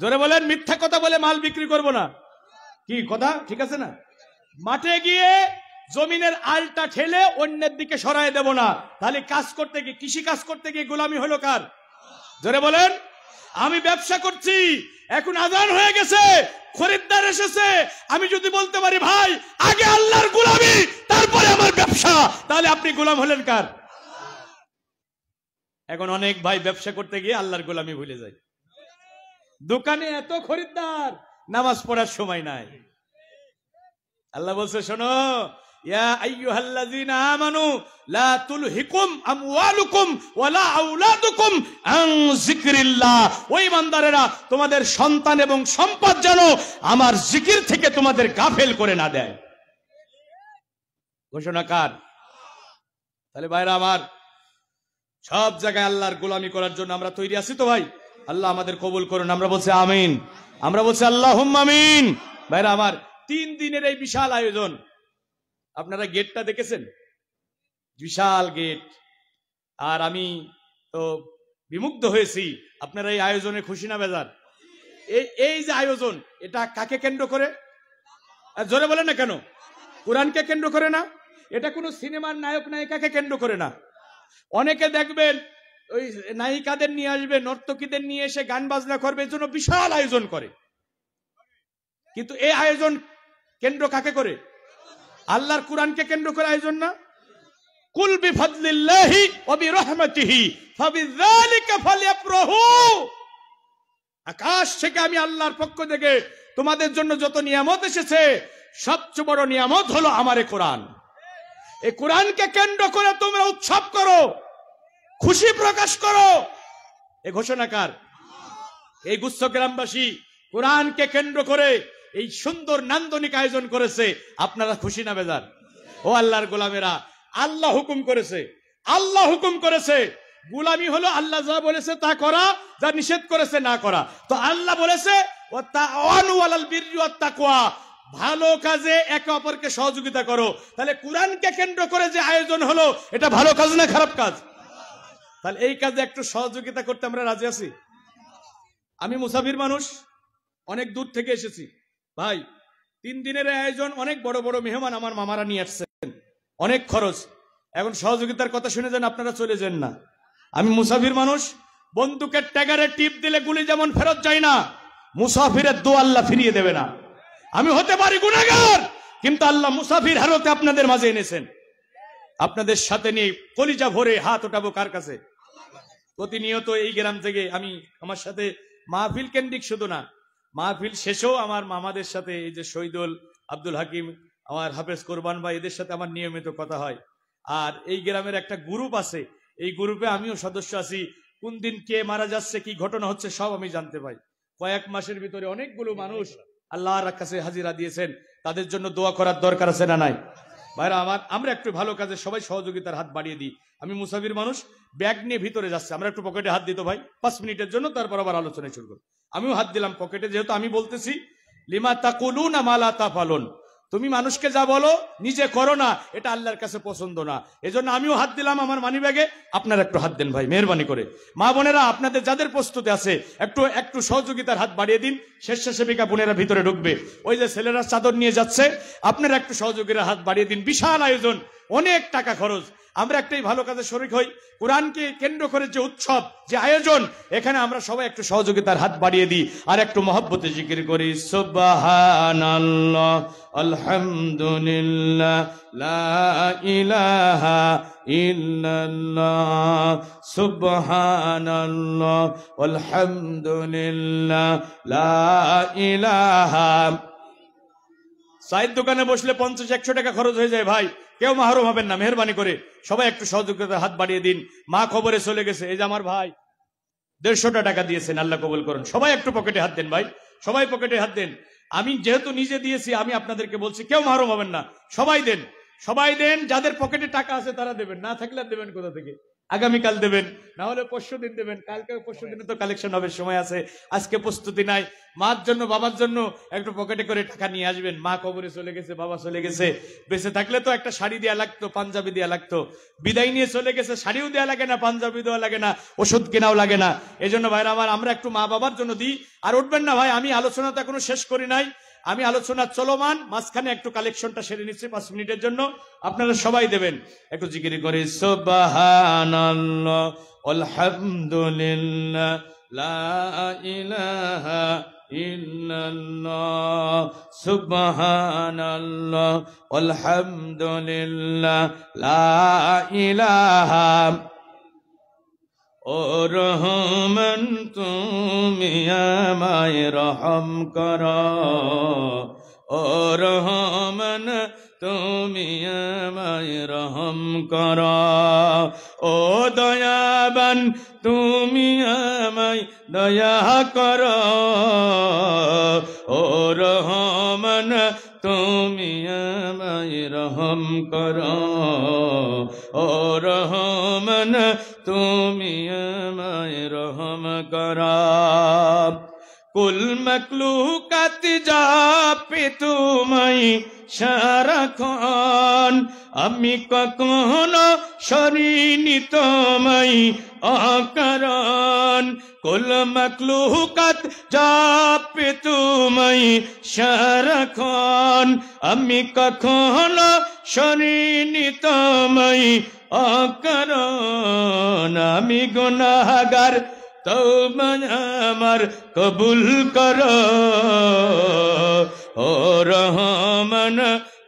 জোরে বলেন। মিথ্যা কথা বলে মাল বিক্রি করব না। কি কথা ঠিক আছে না? মাঠে গিয়ে জমিনের আলটা ঠেলে অন্যের দিকে সরায় দেব না। তাহলে কাজ করতে গিয়ে, কৃষি কাজ করতে গিয়ে গোলামি হলো কার? জোরে বলেন। আমি ব্যবসা করছি, এখন আজান হয়ে গেছে, খরিদ্দার এসেছে, আমি যদি বলতে পারি ভাই আগে আল্লাহর গোলামি তারপরে আমার ব্যবসা, তাহলে আপনি গোলাম হলেন কার? এখন অনেক ভাই ব্যবসা করতে গিয়ে আল্লাহর গোলামি ভুলে যায়। দোকানে এত খরিদ্দার, নামাজ পড়ার সময় নাই। আল্লাহ বলছে, শোনো, ইয়া আইয়ুহাল্লাযীনা আমানু লা তুলহিকুম আমওয়ালুকুম ওয়ালা আওলাদুকুম আন যিকরিল্লাহ। ওই ইমানদারেরা তোমাদের সন্তান এবং সম্পদ যেন আমার জিকির থেকে তোমাদের গাফেল করে না দেয়। ঘোষণা কার? তাহলে ভাইরা আমার, সব জায়গায় আল্লাহর গোলামি করার জন্য আমরা তৈরি আছি তো ভাই? আল্লাহ আমাদের কবুল করুন। আমরা বলছি আমিন, আমরা বলছি আল্লাহুম্মা আমিন। ভাইরা আমার, 3 দিনের এই বিশাল আয়োজন, আপনারা গেটটা দেখেছেন, বিশাল গেট। আর আমি তো বিমুগ্ধ হয়েছি। আপনারা এই আয়োজনে খুশি না বেজার? এই যে আয়োজন, এটা কাকে কেন্দ্র করে? জোরে বলেন না কেন? কোরআনকে কেন্দ্র করে না? এটা কোনো সিনেমার নায়ক নায়িকাকে কেন্দ্র করে না। অনেকে দেখবেন ওই নায়িকাদের নিয়ে আসবে, নর্তকীদের নিয়ে এসে গান বাজনা করবে, এর জন্য বিশাল আয়োজন করে। কিন্তু এই আয়োজন কেন্দ্র কাকে করে? আল্লাহর কোরআনকে কেন্দ্র করে আয়োজন না? কুল বিফাদলিল্লাহি ওয়া বিরহমাতিহি ফাবিযালিকা ফালইফরাহু। আকাশ থেকে আমি আল্লাহর পক্ষ থেকে তোমাদের জন্য যত নিয়ামত এসেছে, সবচেয়ে বড় নিয়ামত হলো আমার এই কোরআন। এই কোরআনকে কেন্দ্র করে তোমরা উৎসব করো, খুশি প্রকাশ করো। এই ঘোষণা কার? এই গুচ্ছ গ্রামবাসী কোরআনকে কেন্দ্র করে এই সুন্দর নান্দনিক আয়োজন করেছে। আপনারা খুশি না বেজার? ও আল্লাহর গোলামেরা, আল্লাহ হুকুম করেছে, আল্লাহ হুকুম করেছে। গোলামি হলো আল্লাহ যা বলেছে তা করা, যা নিষেধ করেছে না করা। তো আল্লাহ বলেছে ওয়াতাআওয়ানু আলাল বিররি ওয়াত তাকওয়া, ভালো কাজে একে অপরকে সহযোগিতা করো। তাহলে কোরআনকে কেন্দ্র করে যে আয়োজন হলো, এটা ভালো কাজ না খারাপ কাজ? তাহলে এই কাজে একটু সহযোগিতা করতে আমরা রাজি আছি। আমি মুসাফির মানুষ, অনেক দূর থেকে এসেছি ভাই। 3 দিনের আয়োজন, অনেক বড় বড় মেহমান আমার মামারা নিয়ে আসছেন, অনেক খরচ। এখন সহযোগিতার কথা শুনে যান, আপনারা চলে যান না। আমি মুসাফির মানুষ, বন্দুকের ট্যাগারে টিপ দিলে গুলি যেমন ফেরত যায় না, মুসাফিরের দোয়া আল্লাহ ফিরিয়ে দেবে না। আমি হতে পারি গুনাহগার, কিন্তু আল্লাহ মুসাফির হারতে আপনাদের মাঝে এনেছেন। আপনাদের সাথে নিয়ে কলিজা ভরে হাত ওঠাবো কার কাছে? প্রতিনিয়ত এই গ্রাম থেকে আমি, আমার সাথে মাহফিল কেন্দ্রিক শুধু না, মাহফিল শেষেও আমার মামাদের সাথে, এই যে শহীদুল, আব্দুল হাকিম, আমার হাফেজ কোরবান ভাই, এদের সাথে আমার নিয়মিত কথা হয়। আর এই গ্রামের একটা গ্রুপ আছে, এই গ্রুপে আমিও সদস্য আছি। কোন দিন কে মারা যাচ্ছে, কি ঘটনা হচ্ছে, সব আমি জানতে পাই। কয়েক মাসের ভিতরে অনেকগুলো মানুষ আল্লাহর কাছে হাজিরা দিয়েছেন। তাদের জন্য দোয়া করার দরকার আছে না নাই? ভাইরা আমার, আমরা একটু ভালো কাজে সবাই সহযোগিতার হাত বাড়িয়ে দিই। আমি মুসাফির মানুষ, ব্যাগ নিয়ে ভিতরে যাচ্ছে, আমরা একটু পকেটে হাত দিত ভাই 5 মিনিটের জন্য, তারপর আবার আলোচনায় শুরু করব। আমিও হাত দিলাম পকেটে, যেহেতু আমি বলতেছি লিমা তাকুলুনা মা লা তাফালুন, তুমি মানুষকে যা বলো নিজে করো না, এটা আল্লাহর কাছে পছন্দ না। এজন্য আমিও হাত দিলাম আমার মানি ব্যাগে। আপনারা একটু হাত দেন ভাই, মেহেরবানি করে। মা বোনেরা, আপনাদের যাদের প্রস্তুতি আছে একটু সহযোগিতার হাত বাড়িয়ে দিন। স্বেচ্ছাসেবিকা বোনেরা ভিতরে ঢুকবে, ওই যে ছেলেরা চাদর নিয়ে যাচ্ছে, আপনারা একটু সহযোগিতার হাত বাড়িয়ে দিন। বিশাল আয়োজন, অনেক টাকা খরচ। আমরা একটাই ভালো কাজে শরীক হই। কোরআনকে কেন্দ্র করে যে উৎসব, যে আয়োজন, এখানে আমরা সবাই একটু সহযোগিতার হাত বাড়িয়ে দিই আর একটু মহব্বতে জিকির করি। সুবহানাল্লাহ, আলহামদুলিল্লাহ, লা ইলাহা ইল্লাল্লাহ, সুবহানাল্লাহ, আলহামদুলিল্লাহ, লা ইলাহা। চায়ের দোকানে বসলে 50-100 টাকা খরচ হয়ে যায় ভাই, কেউ মাহরুম হবেন না, মেহেরবানি করে সবাই একটু সহযোগিতার হাত বাড়িয়ে দিন। মা খবরে চলে গেছে, এই যে আমার ভাই 150 টাকা দিয়েছেন, আল্লাহ কবুল করুন। সবাই একটু পকেটে হাত দেন ভাই, সবাই পকেটে হাত দেন। আমি যেহেতু নিজে দিয়েছি, আমি আপনাদেরকে বলছি কেউ মাহরুম হবেন না, সবাই দেন, সবাই দেন। যাদের পকেটে টাকা আছে তারা দেবেন, না থাকলে দেবেন কোথা থেকে? আগামীকাল দেবেন, না হলে পরশু দিন দেবেন। কালকে পরশু দিনে তো কালেকশন হবে, সময় আছে। আজকে প্রস্তুতি নাই। মার জন্য, বাবার জন্য একটু পকেটে করে টাকা নিয়ে আসবেন। মা কবরে চলে গেছে, বাবা চলে গেছে, বেঁচে থাকলে তো একটা শাড়ি দেওয়া লাগতো, পাঞ্জাবি দেওয়া লাগতো। বিদায় নিয়ে চলে গেছে, শাড়িও দেওয়া লাগে না, পাঞ্জাবি দেওয়া লাগে না, ওষুধ কেনাও লাগে না। এই জন্য ভাইরা আমার, আমরা একটু মা বাবার জন্য দিই। আর উঠবেন না ভাই, আমি আলোচনা তো এখনো শেষ করি নাই, আমি আলোচনা চলমান, মাঝখানে একটু কালেকশনটা সেরে নিচ্ছি 5 মিনিটের জন্য। আপনারা সবাই দেবেন, একটু জিকির করে সুবহানাল্লাহ, আলহামদুলিল্লাহ, লা ইলাহা ইল্লাল্লাহ, সুবহানাল্লাহ, আলহামদুলিল্লাহ, লা ইলাহা। ও রহমান তুমি আমায় রহম করো, ও রহমান রহমান তুমি আমায় রহম করো, ও দয়াবান তুমি আমায় দয়া করো, ও রহমান তুমি আমায় রহম করো, ও রহমান তুমি আমায় রহম করো। কুল মখলুকাত যাপে তোমায় সারাক্ষণ, আমি কখনো সরিনি তোমায় অকারণ। কুল মখলুকাত যাপে তোমায় সারাক্ষণ, আমি কখনো সরিনি তোমায় অকারণ। আমি গুনাহগার তওবা আমার কবুল করো, ও রহমান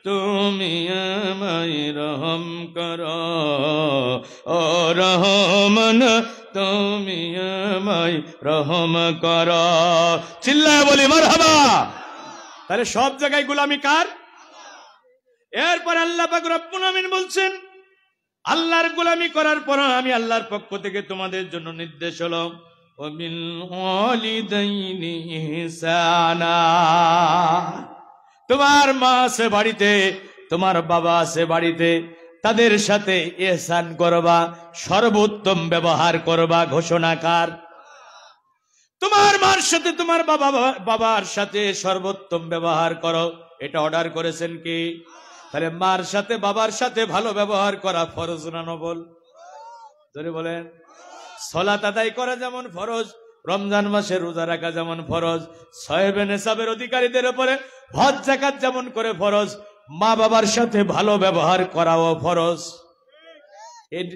তুমি আমায় রহম করো, ও রহমান তুমি আমায় রহম করো। চিল্লায় বলি মারহাবা। তাহলে সব জায়গায় গোলামি কার? এরপর আল্লাহ পাক রব্বুল আমিন বলছেন, আল্লাহর গোলামি করার পর আমি আল্লাহর পক্ষ থেকে তোমাদের জন্য নির্দেশ হলো, ওয়াবিল ওয়ালিদাইনি ইহসানা। তোমার মা আছে বাড়িতে, তোমার বাবা আছে বাড়িতে, তাদের সাথে ইহসান করবা, সর্বোত্তম ব্যবহার করবা। ঘোষণাকার তোমার মার সাথে তোমার বাবার সাথে সর্বোত্তম ব্যবহার করো, এটা অর্ডার করেছেন কি? তাহলে মার সাথে বাবার সাথে ভালো ব্যবহার করা ফরজ না নফল? ধরে বলেন। সালাত আদায় করা যেমন ফরজ, রমজান মাসে রোজা রাখা যেমন ফরজ, সাহেবে নেশাবের অধিকারীদের উপরে হজ যাকাত যেমন করে ফরজ, মা বাবার সাথে ভালো ব্যবহার করাও ফরজ।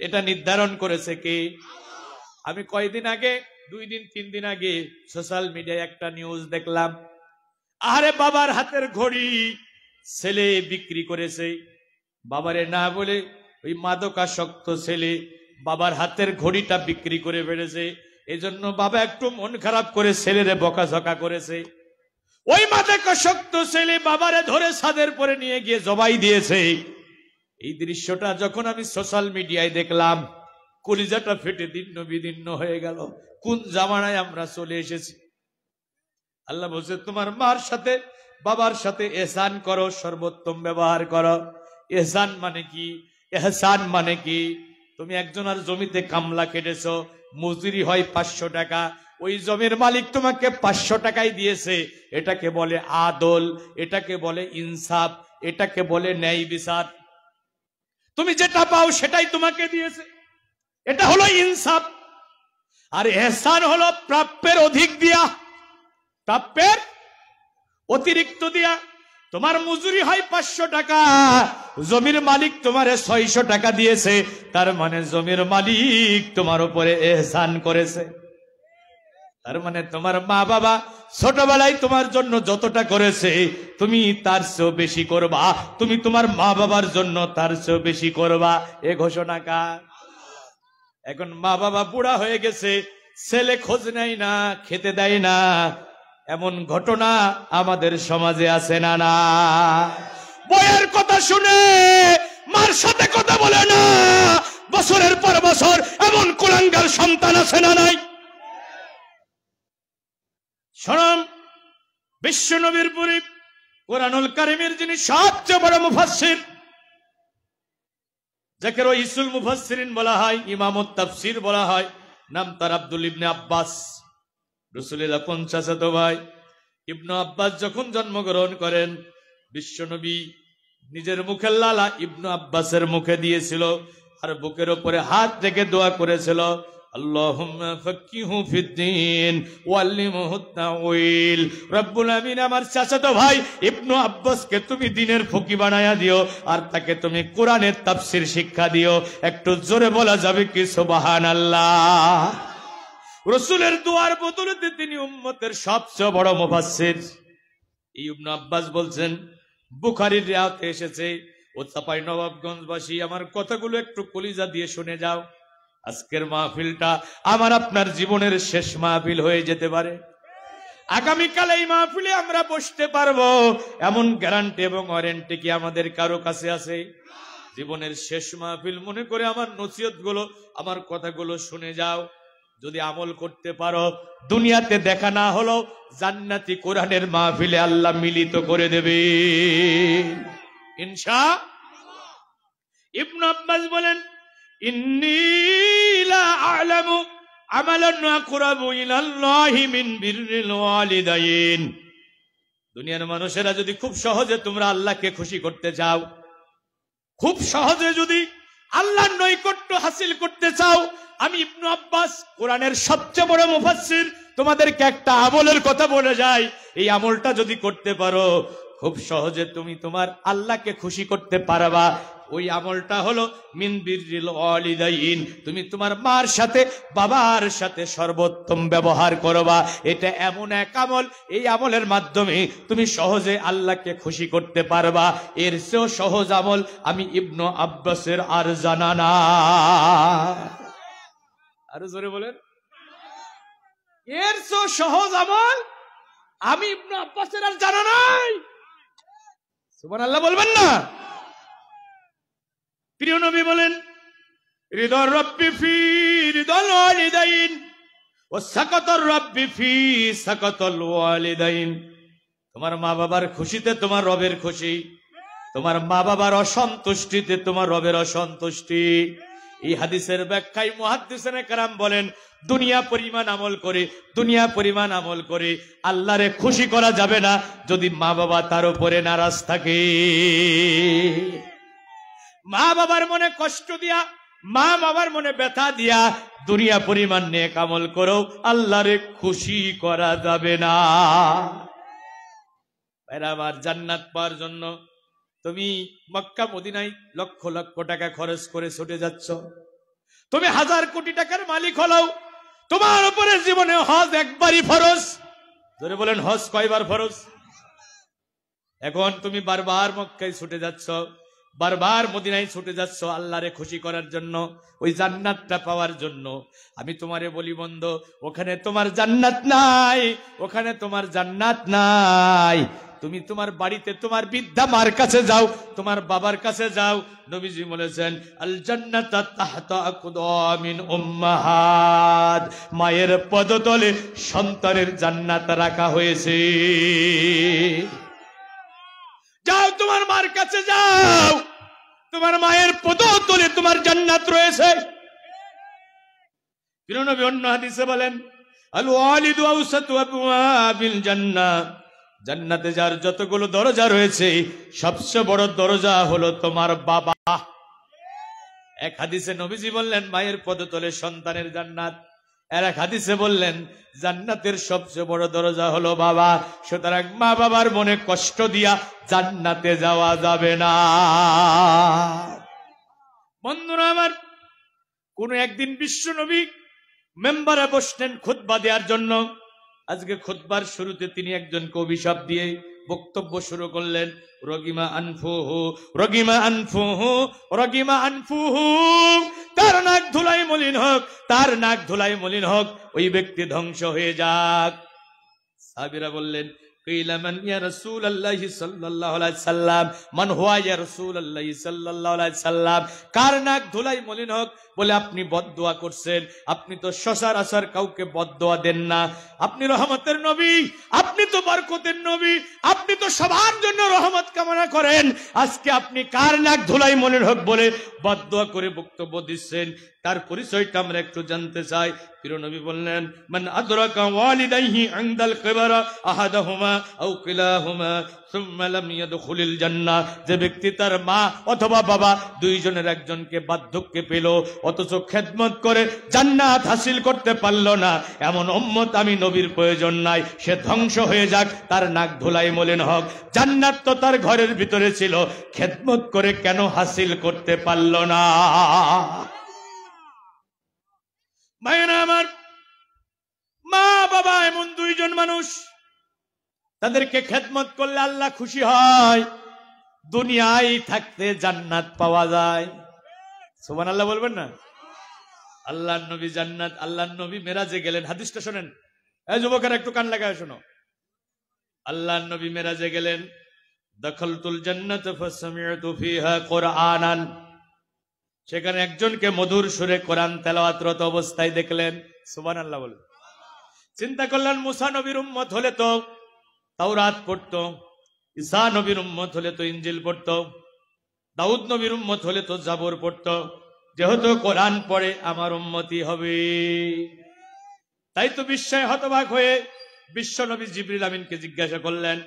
এটা নির্ধারণ করেছে কি? আমি কয়দিন আগে, 2 দিন 3 দিন আগে সোশ্যাল মিডিয়ায় একটা নিউজ দেখলাম। আরে বাবার হাতের ঘড়ি ছেলে বিক্রি করেছে, বাবারে না বলে ওই মাদকাসক্ত ছেলে বাবার হাতের ঘড়িটা বিক্রি করে ফেলেছে। এজন্য বাবা একটু মন খারাপ করে ছেলেরে বকাঝকা করেছে। ওই মাদকাসক্ত ছেলে বাবারে ধরে ছাদের পরে নিয়ে গিয়ে জবাই দিয়েছে। এই দৃশ্যটা যখন আমি সোশ্যাল মিডিয়ায় দেখলাম, কলিজাটা ফেটে দীর্ণ বিদীর্ণ হয়ে গেল। কোন জামানায় আমরা চলে এসেছি? আল্লাহ বলছে তোমার মার সাথে বাবার সাথে ইহসান করো, সর্বোত্তম ব্যবহার করো। ইহসান মানে কি? ইহসান মানে কি? তুমি একজনের জমিতে কামলা কেটেছো, মজুরি হয় 500 টাকা, ওই জমির মালিক তোমাকে 500 টাকাই দিয়েছে, এটাকে বলে আদল, এটাকে বলে ইনসাফ, এটাকে বলে ন্যায় বিচার। তুমি যেটা পাও সেটাই তোমাকে দিয়েছে, এটা হলো ইনসাফ। আর ইহসান হলো প্রাপ্যের অধিক দিয়া, প্রাপ্যের অতিরিক্ত দিয়া। তোমার মজুরি হয় 500 টাকা, জমির মালিক তোমারে 600 টাকা দিয়েছে, তার মানে জমির মালিক তোমার উপরে ইহসান করেছে। তার মানে তোমার মা বাবা ছোটবেলায় তোমার জন্য যতটা করেছে তুমি তার চেয়েও বেশি করবা, তুমি তোমার মা বাবার জন্য তার চেয়েও বেশি করবা। এ ঘোষণা কার? এখন মা বাবা বুড়া হয়ে গেছে, ছেলে খোঁজ নেয় না, খেতে দেয় না, এমন ঘটনা আমাদের সমাজে আছে না? না, বইয়ের কথা শুনে মার সাথে কথা বলে না, বছরের পর বছর এমন কুলাঙ্গার সন্তান আছে না নাই? শোনাম, বিশ্ব নবীর পুরী কোরআনুল কারীমের যিনি সবচেয়ে বড় মুফাসসির, যাকে রাইসুল মুফাসসিরিন বলা হয়, ইমামুত তাফসীর বলা হয়, নাম তার আব্দুল ইবনে আব্বাস, রাসূলের 50 ভাই। ইবনে আব্বাস যখন জন্মগ্রহণ করেন, বিশ্বনবী নিজের মুখের লালা ইবনে আব্বাসের মুখে দিয়েছিল, আর বুকের উপরে হাত রেখে দোয়া করেছিল, আল্লাহুম্মা ফাক্কিহু ফিদ্দীন ওয়াল্লিমহুত তাউইল। রব্বুল আমিন আমার চাচাতো ভাই ইবনে আব্বাসকে তুমি দ্বীনের ফকি বানায়া দিও, আর তাকে তুমি কোরআনের তাফসীর শিক্ষা দিও। একটু জোরে বলা যাবে কি সুবহানাল্লাহ? রাসূলের দোয়ার বদৌলতে তিনি উম্মতের সবচেয়ে বড় মুফাসসির। ইবনে আব্বাস বলছেন, বুখারীর রিওয়ায়াতে এসেছে, ও চাপাই নবাবগঞ্জবাসী আমার কথাগুলো একটু কলিজা দিয়ে শুনে যাও। আজকের মাহফিলটা আমার আপনার জীবনের শেষ মাহফিল হয়ে যেতে পারে। আগামীকাল এই মাহফিলে আমরা বসতে পারবো এমন গ্যারান্টি এবং ওয়ারেন্টি কি আমাদের কারো কাছে আছে? জীবনের শেষ মাহফিল মনে করে আমার নসিহত গুলো, আমার কথাগুলো শুনে যাও। যদি আমল করতে পারো, দুনিয়াতে দেখা না হলো জান্নাতি কোরআনের মাহফিলে আল্লাহ মিলিত করে দেবে ইনশাআল্লাহ। ইবনে আব্বাস বলেন, ইন্নী লা আ'লামু আমালান আকরাবু ইলাল্লাহি মিন বিররিল ওয়ালিদাইন। দুনিয়ার মানুষেরা যদি খুব সহজে তোমরা আল্লাহকে খুশি করতে চাও, খুব সহজে যদি আল্লাহর নৈকট্য হাসিল করতে চাও, আমি ইবনে আব্বাস কোরআনের সবচেয়ে বড় মুফাসসির তোমাদেরকে একটা আমলের কথা বলে যাই। এই আমলটা যদি করতে পারো, খুব সহজে তুমি তোমার আল্লাহকে খুশি করতে পারবা। ওই আমলটা হলো মিন বিররিল ওয়ালিদাইন। তুমি তোমার মার সাথে বাবার সাথে সর্বোত্তম ব্যবহার করবা। এটা এমন এক আমল, এই আমলের মাধ্যমে তুমি সহজে আল্লাহকে খুশি করতে পারবা। এর চেয়েও সহজ আমল আমি ইবনে আব্বাসের আর জানা না। আরো জোরে বলেন, এর চেয়েও সহজ আমল আমি ইবনে আব্বাসের আর জানা নাই। সুবহানাল্লাহ বলবেন না? প্রিয় নবী বলেন, রিদার রাব্বি ফি রিদাল ওয়ালিদাইন ওয়া সাকাতার রাব্বি ফি সাকাতাল ওয়ালিদাইন। তোমার মা বাবার খুশিতে তোমার রবের খুশি, তোমার মা বাবার অসন্তুষ্টিতে তোমার রবের অসন্তুষ্টি। এই হাদিসের ব্যাখ্যায় মুহাদ্দিসিনে কেরাম বলেন, দুনিয়া পরিমাণ আমল করে আল্লাহরে খুশি করা যাবে না যদি মা বাবা তার উপরে নারাজ থাকে। মা বাবার মনে কষ্ট দিয়া, মা বাবার মনে ব্যথা দিয়া দুনিয়া পরিমাণ নেক আমল করো, আল্লাহরে খুশি করা যাবে না। ভাইরা আমার, জান্নাত পাওয়ার জন্য তুমি মক্কা মদিনায় লক্ষ লক্ষ টাকা খরচ করে ছুটে যাচ্ছ, তুমি হাজার কোটি টাকার মালিক হলেও তোমার উপরে জীবনে হজ একবারই ফরজ। ধরে বলেন, হজ কয়বার ফরজ? এখন তুমি বারবার মক্কায় ছুটে যাচ্ছ, বারবার মদিনায় ছুটে যাচ্ছ আল্লাহরে খুশি করার জন্য, ওই জান্নাতটা পাওয়ার জন্য। আমি তোমারে বলি বন্ধু, ওখানে তোমার জান্নাত নাই, ওখানে তোমার জান্নাত নাই। তুমি তোমার বাড়িতে তোমার বৃদ্ধা মার কাছে যাও, তোমার বাবার কাছে যাও। নবীজি বলেছেন, আল জান্নাতু তাহতা আকদামিন উম্মাহাত। মায়ের পদতলে সন্তানের জান্নাত রাখা হয়েছে। যাও, তোমার মার কাছে যাও, তোমার মায়ের পদতলে তোমার জান্নাত রয়েছে। প্রিয় নবী অন্য হাদিসে বলেন, আল ওয়ালিদু আওসাতু আবওয়াবিল জান্নাহ। জান্নাতে যার যতগুলো দরজা রয়েছে, সবচেয়ে বড় দরজা হলো তোমার বাবা। এক হাদিসে নবীজি বললেন, মায়ের পদতলে সন্তানের জান্নাত। আর এক হাদিসে বললেন, জান্নাতের সবচেয়ে বড় দরজা হলো বাবা। সুতরাং মা বাবার মনে কষ্ট দিয়া জান্নাতে যাওয়া যাবে না। বন্ধুরা আমার, কোন একদিন বিশ্ব নবী মেম্বারে বসলেন খুতবা দেওয়ার জন্য। আজকে খুতবার শুরুতে তিনি একজনকে অভিশাপ দিয়ে বক্তব্য শুরু করলেন, রগিমা আনফুহু, রগিমা আনফুহু, রগিমা আনফুহু। তার নাক ধুলাই মলিন হোক, তার নাক ধুলাই মলিন হোক, ওই ব্যক্তি ধ্বংস হয়ে যাক। সাহাবীরা বললেন, কিলা মান ইয়া রাসূলুল্লাহি সাল্লাল্লাহু আলাইহি সাল্লাম, মান হুয়া ইয়া রাসূলুল্লাহি সাল্লাল্লাহু আলাইহি সাল্লাম। কার নাক ধুলাই মলিন হোক? বলে, আপনি বদদোয়া করছেন, আপনি তো সচরাচর কাউকে বদদোয়া দেন না, আপনি রহমতের নবী, আপনি তো বরকতের নবী, আপনি তো সবার জন্য রহমত কামনা করেন। আজকে আপনি কার নাক ধুলাই মলিন হোক বলে বদদোয়া করে বক্তব্য দিচ্ছেন? তার পরিচয়টা আমরা একটু জানতে চাই। প্রিয় নবী বললেন, মান আদরাকা ওয়ালিদাইহি ইনদাল কিবারা আহাদাহুমা আও কিলাহুমা সুম্মা লাম ইয়াদখুলিল জান্নাহ। যে ব্যক্তি তার মা অথবা বাবা দুইজনের একজনকে বার্ধক্যে পেল, অথচ খেদমত করে জান্নাত হাসিল করতে পারল না, এমন উম্মত আমি নবীর প্রয়োজন নাই। সে ধ্বংস হয়ে যাক, তার নাক ধুলাই মলিন হোক। জান্নাত তো তার ঘরের ভিতরে ছিল, খেদমত করে কেন হাসিল করতে পারল না? ভাইরা আমার, মা বাবা এমন দুইজন মানুষ, তাদেরকে খেদমত করলে আল্লাহ খুশি হয়, দুনিয়ায় থাকতে জান্নাত পাওয়া যায়। সুবহানাল্লাহ বলবেন না? আল্লাহর নবী জান্নাত, আল্লাহর নবী মেরাজে গেলেন। হাদিসটা শোনেন, এই যুবকেরা একটু কান লাগায় শোনো। আল্লাহর নবী মেরাজে গেলেন, দাখালতুল জান্নাত ফাসামি'তু ফিহা কুরআনান, সেখানে একজনকে মধুর সুরে কোরআন তেলাওয়াতরত অবস্থায় দেখলেন। সুবহানাল্লাহ বলে। চিন্তা করলেন মুসা নবীর উম্মত হলে তো তাওরাত পড়তো, ঈসা নবীর উম্মত হলে তো ইনজিল পড়তো, দাউদ নবীর উম্মত হলে তো জাবর পড়তো, যেহেতু কোরআন পড়ে আমার উম্মতি হবে। তাই তো বিস্ময়ে হতবাক হয়ে বিশ্ব নবী জিবরিল আমিনকে জিজ্ঞাসা করলেন,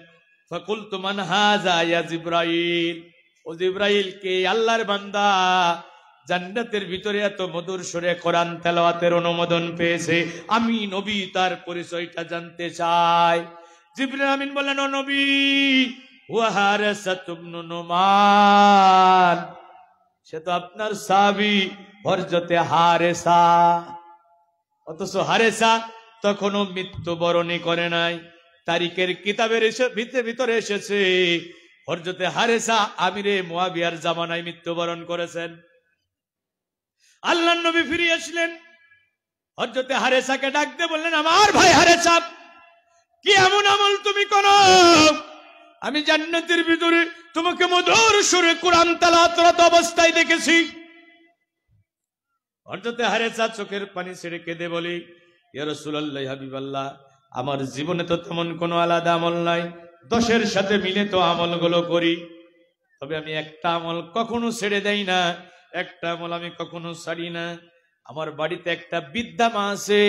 ফাকুলতু মান হাযা ইয়া জিবরাইল, ও জিবরাইল কে? আল্লাহর বান্দা জান্নাতের ভিতরে এত মধুর সুরে কোরআন তেলাওয়াতের অনুমোদন পেয়েছে, আমি নবী তার পরিচয়টা জানতে চাই। জিবরিল আমিন বললেন, ও নবী, ওয়া হারেসা ইবনে নুমান, সে তো আপনার সাহাবী হযরতে হারেসা। অথচ হারেসা তখনও মৃত্যুবরণী করে নাই। তারিখের কিতাবের ভিতরে এসেছে হযরতে হারেসা আমিরে মুয়াবিয়ার জামানায় মৃত্যুবরণ করেছেন। আল্লাহর নবী ফিরে আসলেন, হযরতে হারেসাকে ডাক দিয়ে বললেন, আমার ভাই হারেসা, কি এমন আমল তুমি করো? আমি জান্নাতের ভিতরে তোমাকে মধুর সুরে কোরআন তেলাওয়াত অবস্থায় দেখেছি। হযরতে হারেসা চোখের পানি ছেড়ে কেঁদে বলি, ইয়া রাসূলুল্লাহ, হাবিবাল্লাহ, আমার জীবনে তো তেমন কোনো আলাদা আমল নাই, 10-এর সাথে মিলে তো আমলগুলো করি, তবে আমি একটা আমল কখনো ছেড়ে দেই না, একটা আমল আমি কখনো ছাড়ি না। আমার বাড়িতে একটা বৃদ্ধা মা আছে,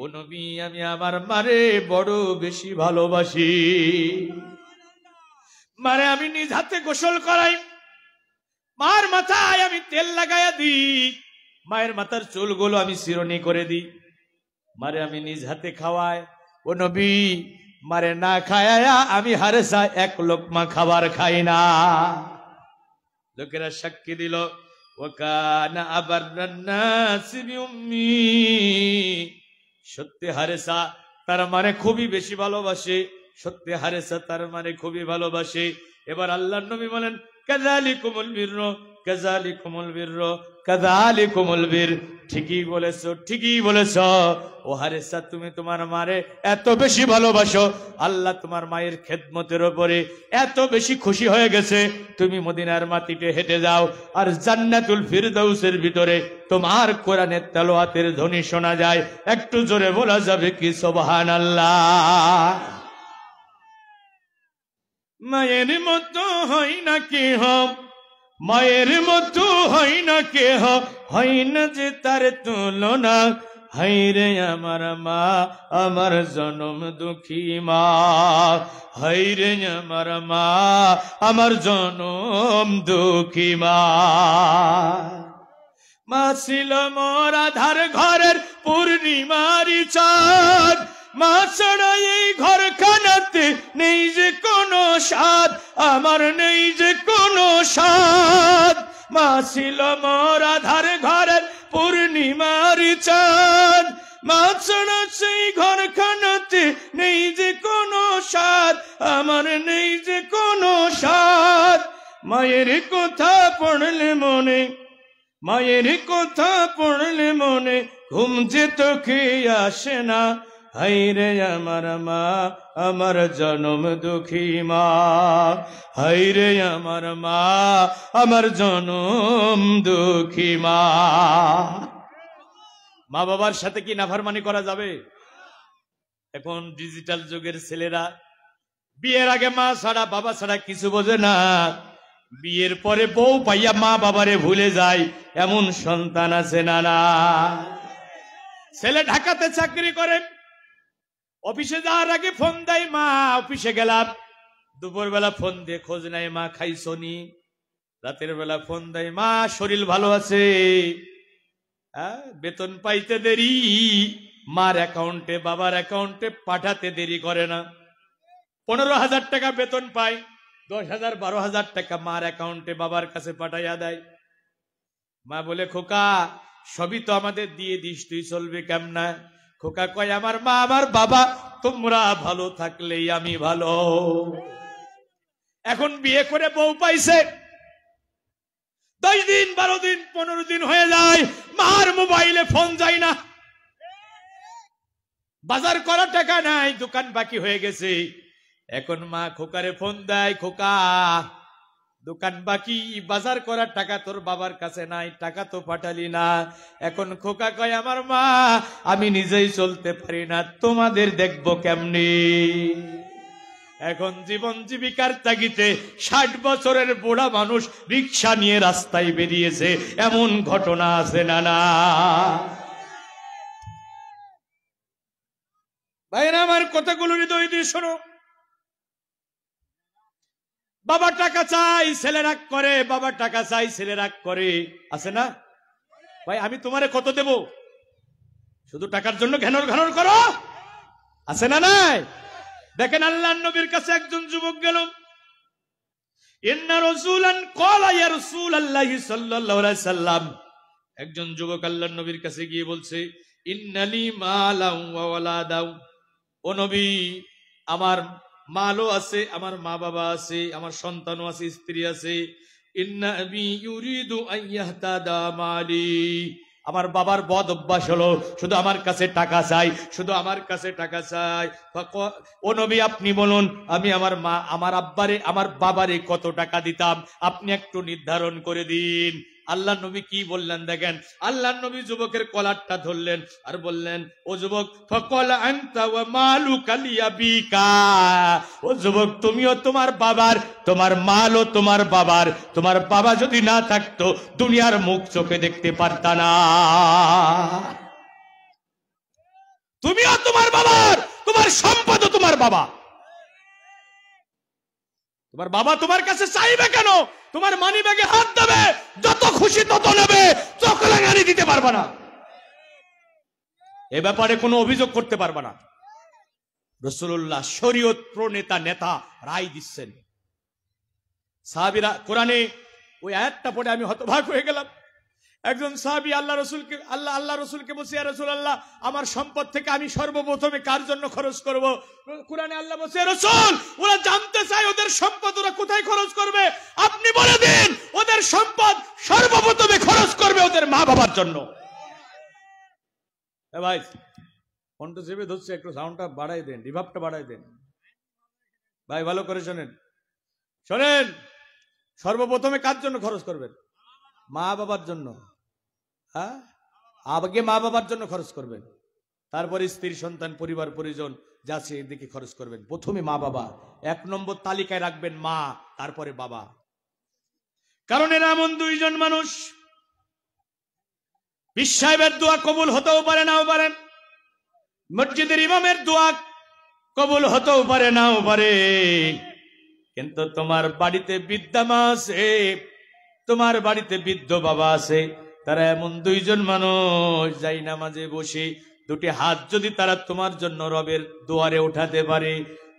ও নবী, আমি আমার মারে বড় বেশি ভালোবাসি। মারে আমি নিজ হাতে গোসল করাই, মার মাথায় আমি তেল লাগাইয়া দিই, মায়ের মাথার চুলগুলো আমি চিরুনি করে দিই, মারে আমি নিজ হাতে খাওয়াই। ও নবী, মারে না খায়া আমি হারেসা এক লোকমা খাবার খাই না। লোকেরা সাক্ষী দিল, ওয়াকানা আবাররান নাসি বিউম্মি, সত্যি হারেসা তার মানে খুবই বেশি ভালোবাসে, সত্যি হারেসা তার মানে খুবই ভালোবাসে। এবার আল্লাহর নবী বলেন, কাযালিকুমুল বিররু কাযালিকুমুল বিররু কাযালিকুমুল বির, ঠিকই বলেছো, ঠিকই বলেছো। ও হারেসা, তুমি তোমার মারে এত বেশি ভালোবাসো, আল্লাহ তোমার মায়ের খেদমতের উপরে এত বেশি খুশি হয়ে গেছে, তুমি মদিনার মাটিতে হেঁটে যাও আর জান্নাতুল ফিরদাউসের ভিতরে তোমার কোরআনের তেলাওয়াতের ধ্বনি শোনা যায়। একটু জোরে বলা যাবে কি সুবহানাল্লাহ? মায়ের মতো হয় না কেহ, মায়ের মতো হয় না কেহ, হয় না যে তার তুলনা, হায়রে আমার মা, আমার জনম দুঃখী মা, হায়রে আমার মা, আমার জনম দুঃখী মা। মা ছিল মোর আধার ঘরের পূর্ণিমারি চাঁদ, মা ছাড়া এই ঘরখানাতে নেই যে কোনো স্বাদ, আমার নেই যে কোনো স্বাদ। মা ছিল মোর আধার ঘরের পূর্ণিমারি চাঁদ, মা ছাড়া সেই ঘরখানাতে নেই যে কোনো স্বাদ, আমার নেই যে কোনো স্বাদ। মায়ের কথা পড়লে মনে, মায়ের কথা পড়লে মনে ঘুম যে তোকে আসে না, হায়রে আমার মা, আমার জনম দুঃখী মা, হায়রে আমার মা, আমার জনম দুঃখী মা। মা বাবার সাথে কি নাফরমানি করা যাবে? এখন ডিজিটাল যুগের ছেলেরা বিয়ের আগে মা ছাড়া বাবা ছাড়া কিছু বোঝে না, বিয়ের পরে বউ পাইয়া মা বাবারে ভুলে যায়, এমন সন্তান আছে না? না, ছেলে ঢাকাতে চাকরি করে, অফিসে যাওয়ার আগে ফোন দেয়, মা অফিসে গেলাম, দুপুর বেলা ফোন দিয়ে খোঁজ নাই, মা খাইছনি, রাতের বেলা ফোন দেয়, মা শরীর ভালো আছে। বেতন পাইতে দেরি, মার অ্যাকাউন্টে বাবার অ্যাকাউন্টে পাঠাতে দেরি করে না। 15,000 টাকা বেতন পায়, 10,000 12,000 টাকা মার অ্যাকাউন্টে বাবার কাছে পাঠাইয়া দেয়। মা বলে, খোকা সবই তো আমাদের দিয়ে দিস, তুই চলবে কেমনা? খোকা কয়, আমার মা আমার বাবা তোমরা ভালো থাকলেই আমি ভালো। এখন বিয়ে করে বউ পাইছে, 10 দিন 12 দিন 15 দিন হয়ে যায়, মার মোবাইলে ফোন যায় না, বাজার করার টাকা নাই, দোকান বাকি হয়ে গেছে, এখন মা খোকারে ফোন দেয়, খোকা দোকান বাকি, বাজার করার টাকা তোর বাবার কাছে নাই, টাকা তো পাঠালি না। এখন খোকা কয়, আমার মা আমি নিজেই চলতে পারি না, তোমাদের দেখবো কেমনি। এখন জীবন জীবিকার তাগিদে 60 বছরের বুড়া মানুষ রিক্সা নিয়ে রাস্তায় বেরিয়েছে, এমন ঘটনা আছে না না? ভাইরা আমার, কথাগুলো হৃদয় দিয়ে শোনো। বাবা টাকা চাই, ছেলে রাগ করে, বাবা টাকা চাই, ছেলে রাগ করে, আছে না ভাই? আমি তোমারে কত দেব, শুধু টাকার জন্য ঘ্যানর ঘ্যানর করো, আছে না নাই? দেখেন আল্লাহর নবীর কাছে একজন যুবক গেল। ইন্না রাসূলান ক্বালা ইয়া রাসূলুল্লাহি সাল্লাল্লাহু আলাইহি সাল্লাম, একজন যুবক আল্লাহর নবীর কাছে গিয়ে বলছে, ইন্নালি মালাউ ওয়া ওয়ালাদাউ, ও নবী আমার মালও আছে, আমার মা বাবা আছে, আমার সন্তানও আছে, স্ত্রী আছে। ইন্না আবি ইউরিদু আন ইয়াহতাদা মালি, আমার বাবার বদ অভ্যাস হলো শুধু আমার কাছে টাকা চাই, শুধু আমার কাছে টাকা চাই। ও নবী আপনি বলুন, আমি আমার মা, আমার আব্বারে, আমার বাবারে কত টাকা দিতাম, আপনি একটু নির্ধারণ করে দিন। আল্লাহ নবী কি বললেন দেখেন, আল্লাহ নবী যুবকের কলারটা ধরলেন আর বললেন, ও যুবক, ফাকাল আনতা ওয়া মালুকা লিয়াবিকা, ও যুবক তুমিও তোমার বাবার, তোমার মালও তোমার বাবার, তোমার বাবা যদি না থাকতো দুনিয়ার মুখ চোখে দেখতে পারতা না। তুমিও তোমার বাবার, তোমার সম্পদও তোমার বাবা। তোমার বাবা তোমার কাছে চাইবে কেন? তোমার মানি ব্যাগে হাত দেবে, যত খুশি তত নেবে, চোখ লাগানি দিতে পারবে না, এ ব্যাপারে কোনো অভিযোগ করতে পারবে না। রাসূলুল্লাহ শরীয়ত প্রণেতা, নেতা রায় দিচ্ছেন। সাহাবীরা কোরআনে ওই আয়াতটা পড়ে আমি হতবাক হয়ে গেলাম। একজন সাহাবী আল্লাহ রসুলকে বলছে, ইয়া রাসূলুল্লাহ আমার সম্পদ থেকে আমি সর্বপ্রথমে কার জন্য খরচ করব? কুরআনে আল্লাহ বলছে, রাসূল ওরা জানতে চায় ওদের সম্পদ ওরা কোথায় খরচ করবে, আপনি বলে দিন ওদের সম্পদ সর্বপ্রথমে খরচ করবে ওদের মা বাবার জন্য। ভাই ফোন তো চেপে ধরছে, একটু সাউন্ডটা বাড়াই দেন, রিভাবটা বাড়াই দেন ভাই, ভালো করে শোনেন। শোনেন, সর্বপ্রথমে কার জন্য খরচ করবেন? মা বাবার জন্য। হ্যাঁ, আগে মা বাবার জন্য খরচ করবেন, তারপরে স্ত্রী সন্তান পরিবার পরিজন যা আছে এদিকে খরচ করবেন। প্রথমে মা বাবা, 1 নম্বর তালিকায় রাখবেন মা, তারপরে বাবা। কারণ এরা এমন দুইজন মানুষ, পীর সাহেবের দোয়া কবুল হতেও পারে নাও পারে, মসজিদের ইমামের দোয়া কবুল হতেও পারে নাও পারে, কিন্তু তোমার বাড়িতে বৃদ্ধা মা আছে, তোমার বাড়িতে বৃদ্ধ বাবা আছে, তারা এমন দুইজন মানুষ যাই নামাজে বসে দুটি হাত যদি তারা তোমার জন্য রবের দুয়ারে উঠাতে পারে,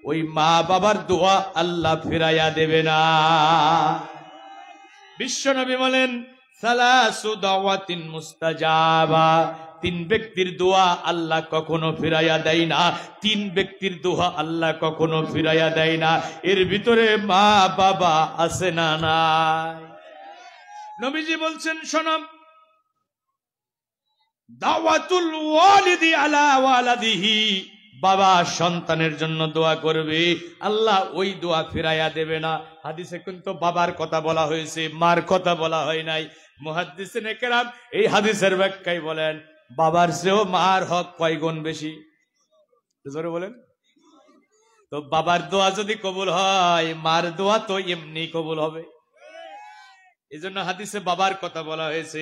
ওই মা বাবার দোয়া আল্লাহ ফিরাইয়া দেবে না। বিশ্বনবী বলেন, সালাসু দাওয়াতিন মুস্তাজাবা, 3 ব্যক্তির দোয়া আল্লাহ কখনো ফিরাইয়া দেয় না, 3 ব্যক্তির দোয়া আল্লাহ কখনো ফিরাইয়া দেয় না। এর ভিতরে মা বাবা আছে না নাই? নবীজি বলছেন, শোনাম, দাওয়াতুল ওয়ালিদি আলা ওয়ালাদিহি, বাবা সন্তানের জন্য দোয়া করবে, আল্লাহ ওই দোয়া ফিরাইয়া দেবে না। হাদিসে কিন্তু বাবার কথা বলা হয়েছে, মার কথা বলা হয় নাই। মুহাদ্দিসিনে কেরাম এই হাদিসের ব্যাখ্যায় বলেন, বাবার চেয়েও মার হক কয় গুণ বেশি? জোরে বলেন তো। বাবার দোয়া যদি কবুল হয়, মার দোয়া তো এমনি কবুল হবে। এই জন্য হাদিসে বাবার কথা বলা হয়েছে।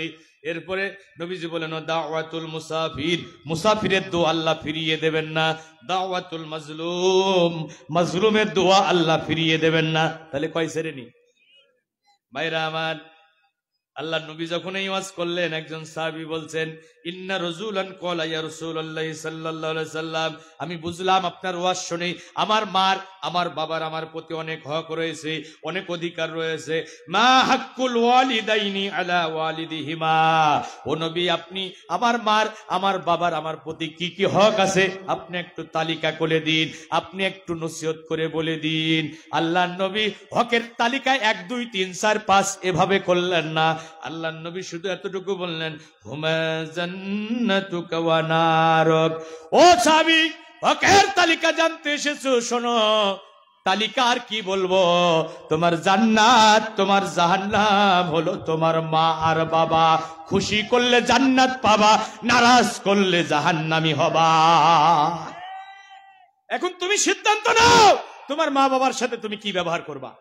এরপরে নবীজি বলেন, দাওয়াতুল মুসাফির, মুসাফিরের দোয়া আল্লাহ ফিরিয়ে দেবেন না। দাওয়াতুল মাজলুম, মাজলুমের দোয়া আল্লাহ ফিরিয়ে দেবেন না। তাহলে কয় শ্রেণী? ভাইরা আমার, আল্লাহ নবী যখন এই ওয়াজ করলেন, একজন সাহাবী বলছেন, ইন্না রাজুলান ক্বালা ইয়া রাসূলুল্লাহ সাল্লাল্লাহু আলাইহি সাল্লাম, আমি বুঝলাম আপনার ওয়াজ শুনে আমার মার, আমার বাবার আমার প্রতি অনেক হক রয়েছে, অনেক অধিকার রয়েছে। মা হাক্কুল ওয়ালিদাইনি আলা ওয়ালিদিহিমা, ও নবী আপনি আমার মার, আমার বাবার আমার প্রতি কি কি হক আছে আপনি একটু তালিকা করে দিন, আপনি একটু নসিহত করে বলে দিন। আল্লাহর নবী হকের তালিকায় 1 2 3 4 5 এভাবে করলেন না। আল্লাহর নবী শুধু এতটুকু বললেন, হুমা জান্নাতুকা ওয়া নারুক। ও সাহাবী, হকের তালিকা জানতে এসেছো, শোনো, তালিকা আর কি বলবো, তোমার জান্নাত তোমার জাহান্নাম হলো তোমার মা আর বাবা। খুশি করলে জান্নাত পাবা, নারাজ করলে জাহান্নামী হবা। এখন তুমি সিদ্ধান্ত নাও তোমার মা বাবার সাথে তুমি কি ব্যবহার করবা।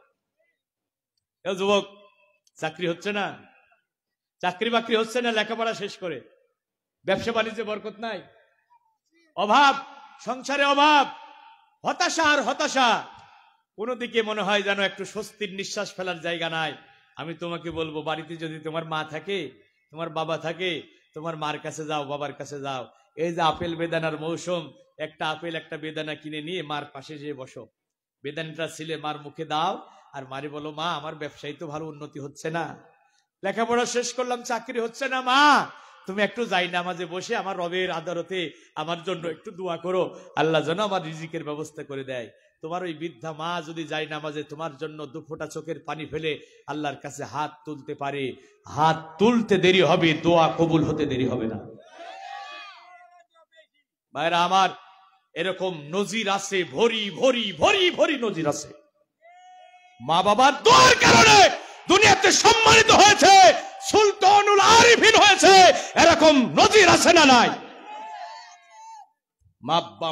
যুবক, চাকরি হচ্ছে না, চাকরি বাকরি হচ্ছে না, লেখাপড়া শেষ করে ব্যবসা বাণিজ্যে বরকত নাই, অভাব, সংসারে অভাব, হতাশা আর হতাশা, কোন দিকে মনে হয় যেন একটু স্বস্তির নিঃশ্বাস ফেলার জায়গা নাই। আমি তোমাকে বলবো, বাড়িতে যদি তোমার মা থাকে, তোমার বাবা থাকে, তোমার মার কাছে যাও, বাবার কাছে যাও। এই যে আপেল বেদানার মৌসুম, একটা আপেল একটা বেদানা কিনে নিয়ে মার পাশে যেয়ে বসো, বেদানাটা ছিলে মার মুখে দাও, আর মারি বলো, মা আমার ব্যবসায় তো ভালো উন্নতি হচ্ছে না, লেখাপড়া শেষ করলাম, চাকরি হচ্ছে না, মা তুমি একটু যাই নামাজে বসে আমার রবের আদালতে আমার জন্য একটু দোয়া করো, আল্লাহ যেন আমার রিজিকের ব্যবস্থা করে দেয়। তোমার ওই বৃদ্ধা মা যদি যাই নামাজে তোমার জন্য দুফোঁটা চোখের পানি ফেলে আল্লাহর কাছে হাত তুলতে পারে, হাত তুলতে দেরি হবে, দোয়া কবুল হতে দেরি হবে না। ভাইরা আমার, এরকম নজির আছে, ভরি ভরি ভরি ভরি নজির আছে। মা বাবার দোয়ার কারণে দুনিয়াতে সম্মানিত হয়েছে, সুলতানুল আরিফিন হয়েছে, এরকম নজির আছে না নাই?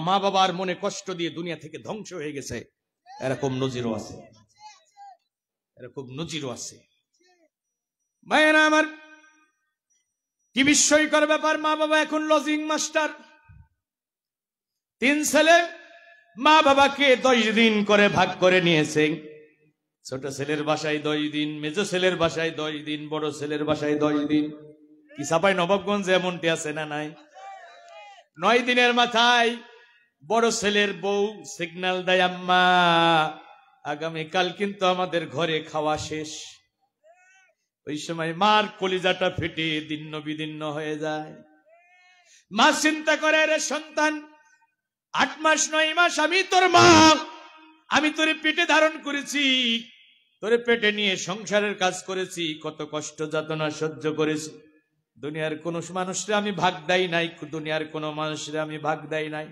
মা বাবার মনে কষ্ট দিয়ে দুনিয়া থেকে ধ্বংস হয়ে গেছে, এরকম নজিরও আছে, এরকম নজিরও আছে। ভাইয়েরা আমার, কি বিস্ময়কর ব্যাপার, মা বাবা এখন লজিং মাস্টার। 3 ছেলে, মা বাবাকে 10 দিন করে ভাগ করে নিয়েছে। ছোট ছেলের বাসায় 10 দিন, মেজো ছেলের বাসায় 10 দিন, বড় ছেলের বাসায় 10 দিন। কি চাপাই নবাবগঞ্জে এমনটি আছে না নাই? 9 দিনের মাথায় বড় ছেলের বউ সিগন্যাল দেয়, আম্মা আগামীকাল কিন্তু আমাদের ঘরে খাওয়া শেষ। ওই সময় মার কলিজাটা ফেটে দিন্ন বিদিন্ন হয়ে যায়। মা চিন্তা করে, রে সন্তান, 8 মাস 9 মাস আমি তোর মা, আমি তোরে পেটে ধারণ করেছি, তোরে পেটে নিয়ে সংসারের কাজ করেছি, কত কষ্ট যাতনা সহ্য করেছি। দুনিয়ার কোন মানুষরে আমি ভাগ দেই নাই, দুনিয়ার কোন মানুষরে আমি ভাগ দেই নাই।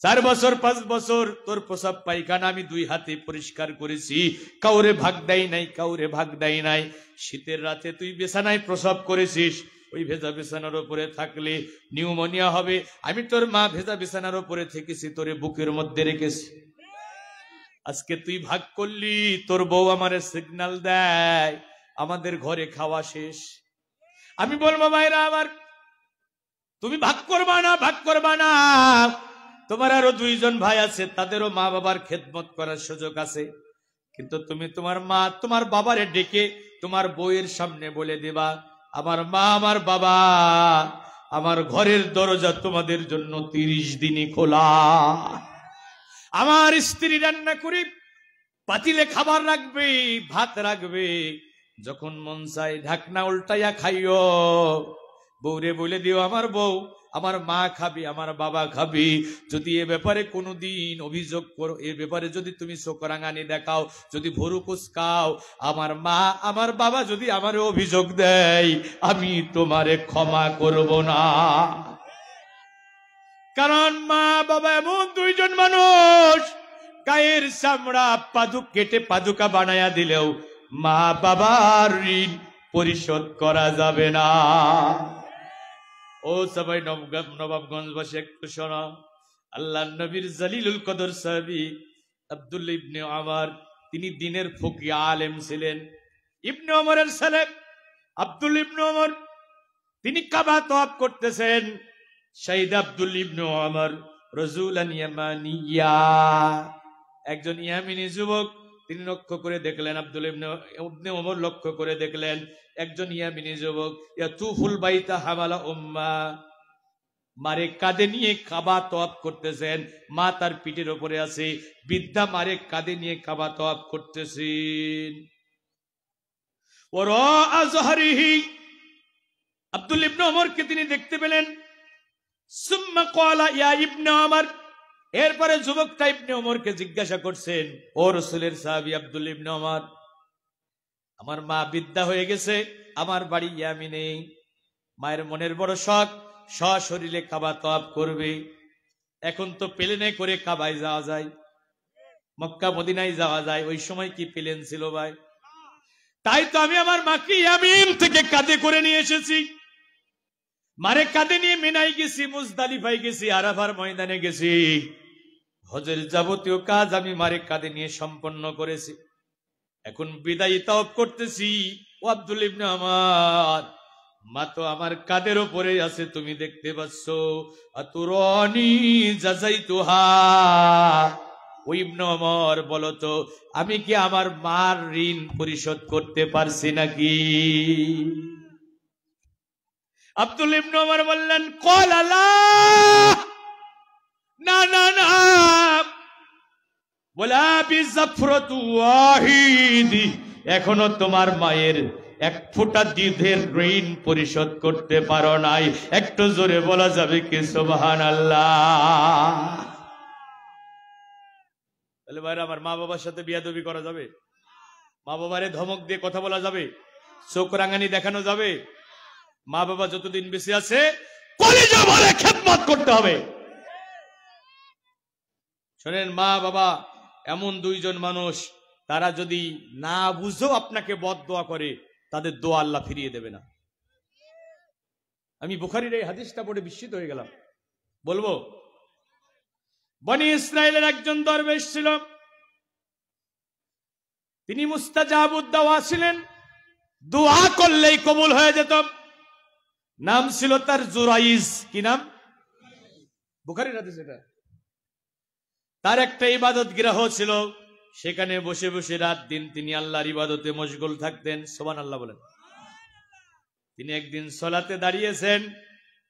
4 বছর 5 বছর তোর প্রসাব পায়খানা আমি 2 হাতে পরিষ্কার করেছি, কাউরে ভাগ দেই নাই, কাউরে ভাগ দেই নাই। শীতের রাতে তুই বিছানায় প্রসাব করেছিস, ওই ভেজা বিছানার উপরে থাকলে নিউমোনিয়া হবে। আমি তোর মা ভেজা বিছানার উপরে থেকেছি, তোরে বুকের মধ্যে রেখেছি। আজকে তুই ভাগ করলি, তোর বউ আমারে সিগন্যাল দেয় আমাদের ঘরে খাওয়া শেষ। আমি বলবো, ভাইরা আমার, তুমি ভাগ করবা না, ভাগ করবা না। তোমার আরো 2 জন ভাই আছে, তাদেরও মা বাবার খেদমত করার সুযোগ আছে, কিন্তু তুমি তোমার মা তোমার বাবারে ডেকে তোমার বউয়ের সামনে বলে দিবা, আমার মা আমার বাবা, আমার ঘরের দরজা তোমাদের জন্য 30 দিনই খোলা। আমার স্ত্রী রান্না করে পাতিলে খাবার রাখবে, ভাত রাখবে, যখন মন চায় ঢাকনা উল্টাইয়া খাইও। বউরে বলে দিও, আমার বউ, আমার মা খাবি, আমার বাবা খাবি। যদি এ ব্যাপারে কোনোদিন অভিযোগ করো, এ ব্যাপারে যদি তুমি চোখরাঙানি দেখাও, যদি ভরু কুচকাও, আমার মা আমার বাবা যদি আমারে অভিযোগ দেয়, আমি তোমারে ক্ষমা করব না। কারণ মা বাবা এমন 2 জন মানুষ, গায়ের চামড়া পাদুক কেটে পাদুকা বানায়া দিলেও মা বাবার ঋণ পরিশোধ করা যাবে না। ও সবাই নবাবগঞ্জবাসী একটু শোনো, আল্লাহ নবীর জলিলুল কদর সাহাবী আব্দুল্লাহ ইবনে ওমর, তিনি দ্বীনের ফকি আলেম ছিলেন। ইবনে ওমরের ছেলে আব্দুল্লাহ ইবনে ওমর, তিনি কাবা তওয়াফ করতেছেন। শহীদ আব্দুল্লাহ ইবনে ওমর রাজুলান ইয়ামানিয়া, একজন ইয়ামিনী যুবক, তিনি লক্ষ্য করে দেখলেন, আব্দুল্লাহ ইবনে ওমর লক্ষ্য করে দেখলেন, একজন ইয়ামিনী যুবক ইয়াতুফুল বাইতা হামালা উম্মা, মারে কাঁধে নিয়ে কাবা তওয়াফ করতেছেন। মা তার পিঠের উপরে আছে, বৃদ্ধা মারে কাঁধে নিয়ে কাবা তওয়াফ করতেছেন। ওরা আজহারিহি, আব্দুল্লাহ ইবনে ওমরকে তিনি দেখতে পেলেন। সুম্মা ক্বালা ইয়া ইবনে ওমর, এরপরে যুবকটা ইবনে ওমরকে জিজ্ঞাসা করছেন, ও রাসূলের সাহাবী আব্দুল্লাহ ইবনে ওমর, আমার মা বৃদ্ধা হয়ে গেছে, আমার বাড়ি ইয়ামিনে, মায়ের মনের বড় শখ, সশরীরে কাবা তওয়াফ করবে। এখন তো প্লেনে করে কাবায় যাওয়া যায়, মক্কা মদিনায় যাওয়া যায়, ওই সময় কি প্লেন ছিল ভাই? তাই তো আমি আমার মাকে ইয়ামিন থেকে কাঁধে করে নিয়ে এসেছি, মারে কাঁধে নিয়ে মিনায় গেছি, মুজদালিফায় গেছি, আরাফার ময়দানে গেছি, হজের যাবতীয় কাজ আমি মারে কাঁধে নিয়ে সম্পন্ন করেছি। এখন বিদায়ী তাওয়াফ করতেছি, ও আব্দুল ইবনে আমার মা তো আমার কাঁধের উপরে আছে, তুমি দেখতে পাচ্ছ। আতুরানি জাযাইতুহা, ও ইবনে ওমর বলো তো আমি কি আমার মার ঋণ পরিশোধ করতে পারছি নাকি? আব্দুল ইবনে ওমর বললেন ক্বালা লা, না না না, ওয়ালা বিযাফরাতু ওয়াহিদি, এখনো তোমার মায়ের এক ফোঁটা দুধের ঋণ পরিশোধ করতে পারো নাই। একটু জোরে বলা যাবে কি সুবহানাল্লাহ? তাহলে ভাইরা আমার, মা বাবার সাথে বিয়াদবি করা যাবে? মা বাবারে ধমক দিয়ে কথা বলা যাবে? চোখ রাঙানি দেখানো যাবে? মা বাবা যতদিন বেঁচে আছে কলিজা ভরে খেদমত করতে হবে। শোনেন, মা বাবা এমন দুইজন মানুষ, তারা যদি না বুঝেও আপনাকে বদদোয়া করে, তাদের দোয়া আল্লাহ ফিরিয়ে দেবে না। আমি বুখারীর এই হাদিসটা পড়ে বিস্মিত হয়ে গেলাম। বলবো, বনি ইসরায়েলের একজন দরবেশ ছিল, তিনি মুস্তাজাবুদ দাওয়া ছিলেন, দোয়া করলেই কবুল হয়ে যেত। নাম ছিল তার জুরাইজ। কি নাম? বুখারীর হাদিস এটা। তার একটা ইবাদত গৃহ ছিল, সেখানে বসে বসে রাত দিন তিনি আল্লাহর ইবাদতে মশগুল থাকতেন। সুবহানাল্লাহ বলেন। তিনি একদিন সালাতে দাঁড়িয়েছেন,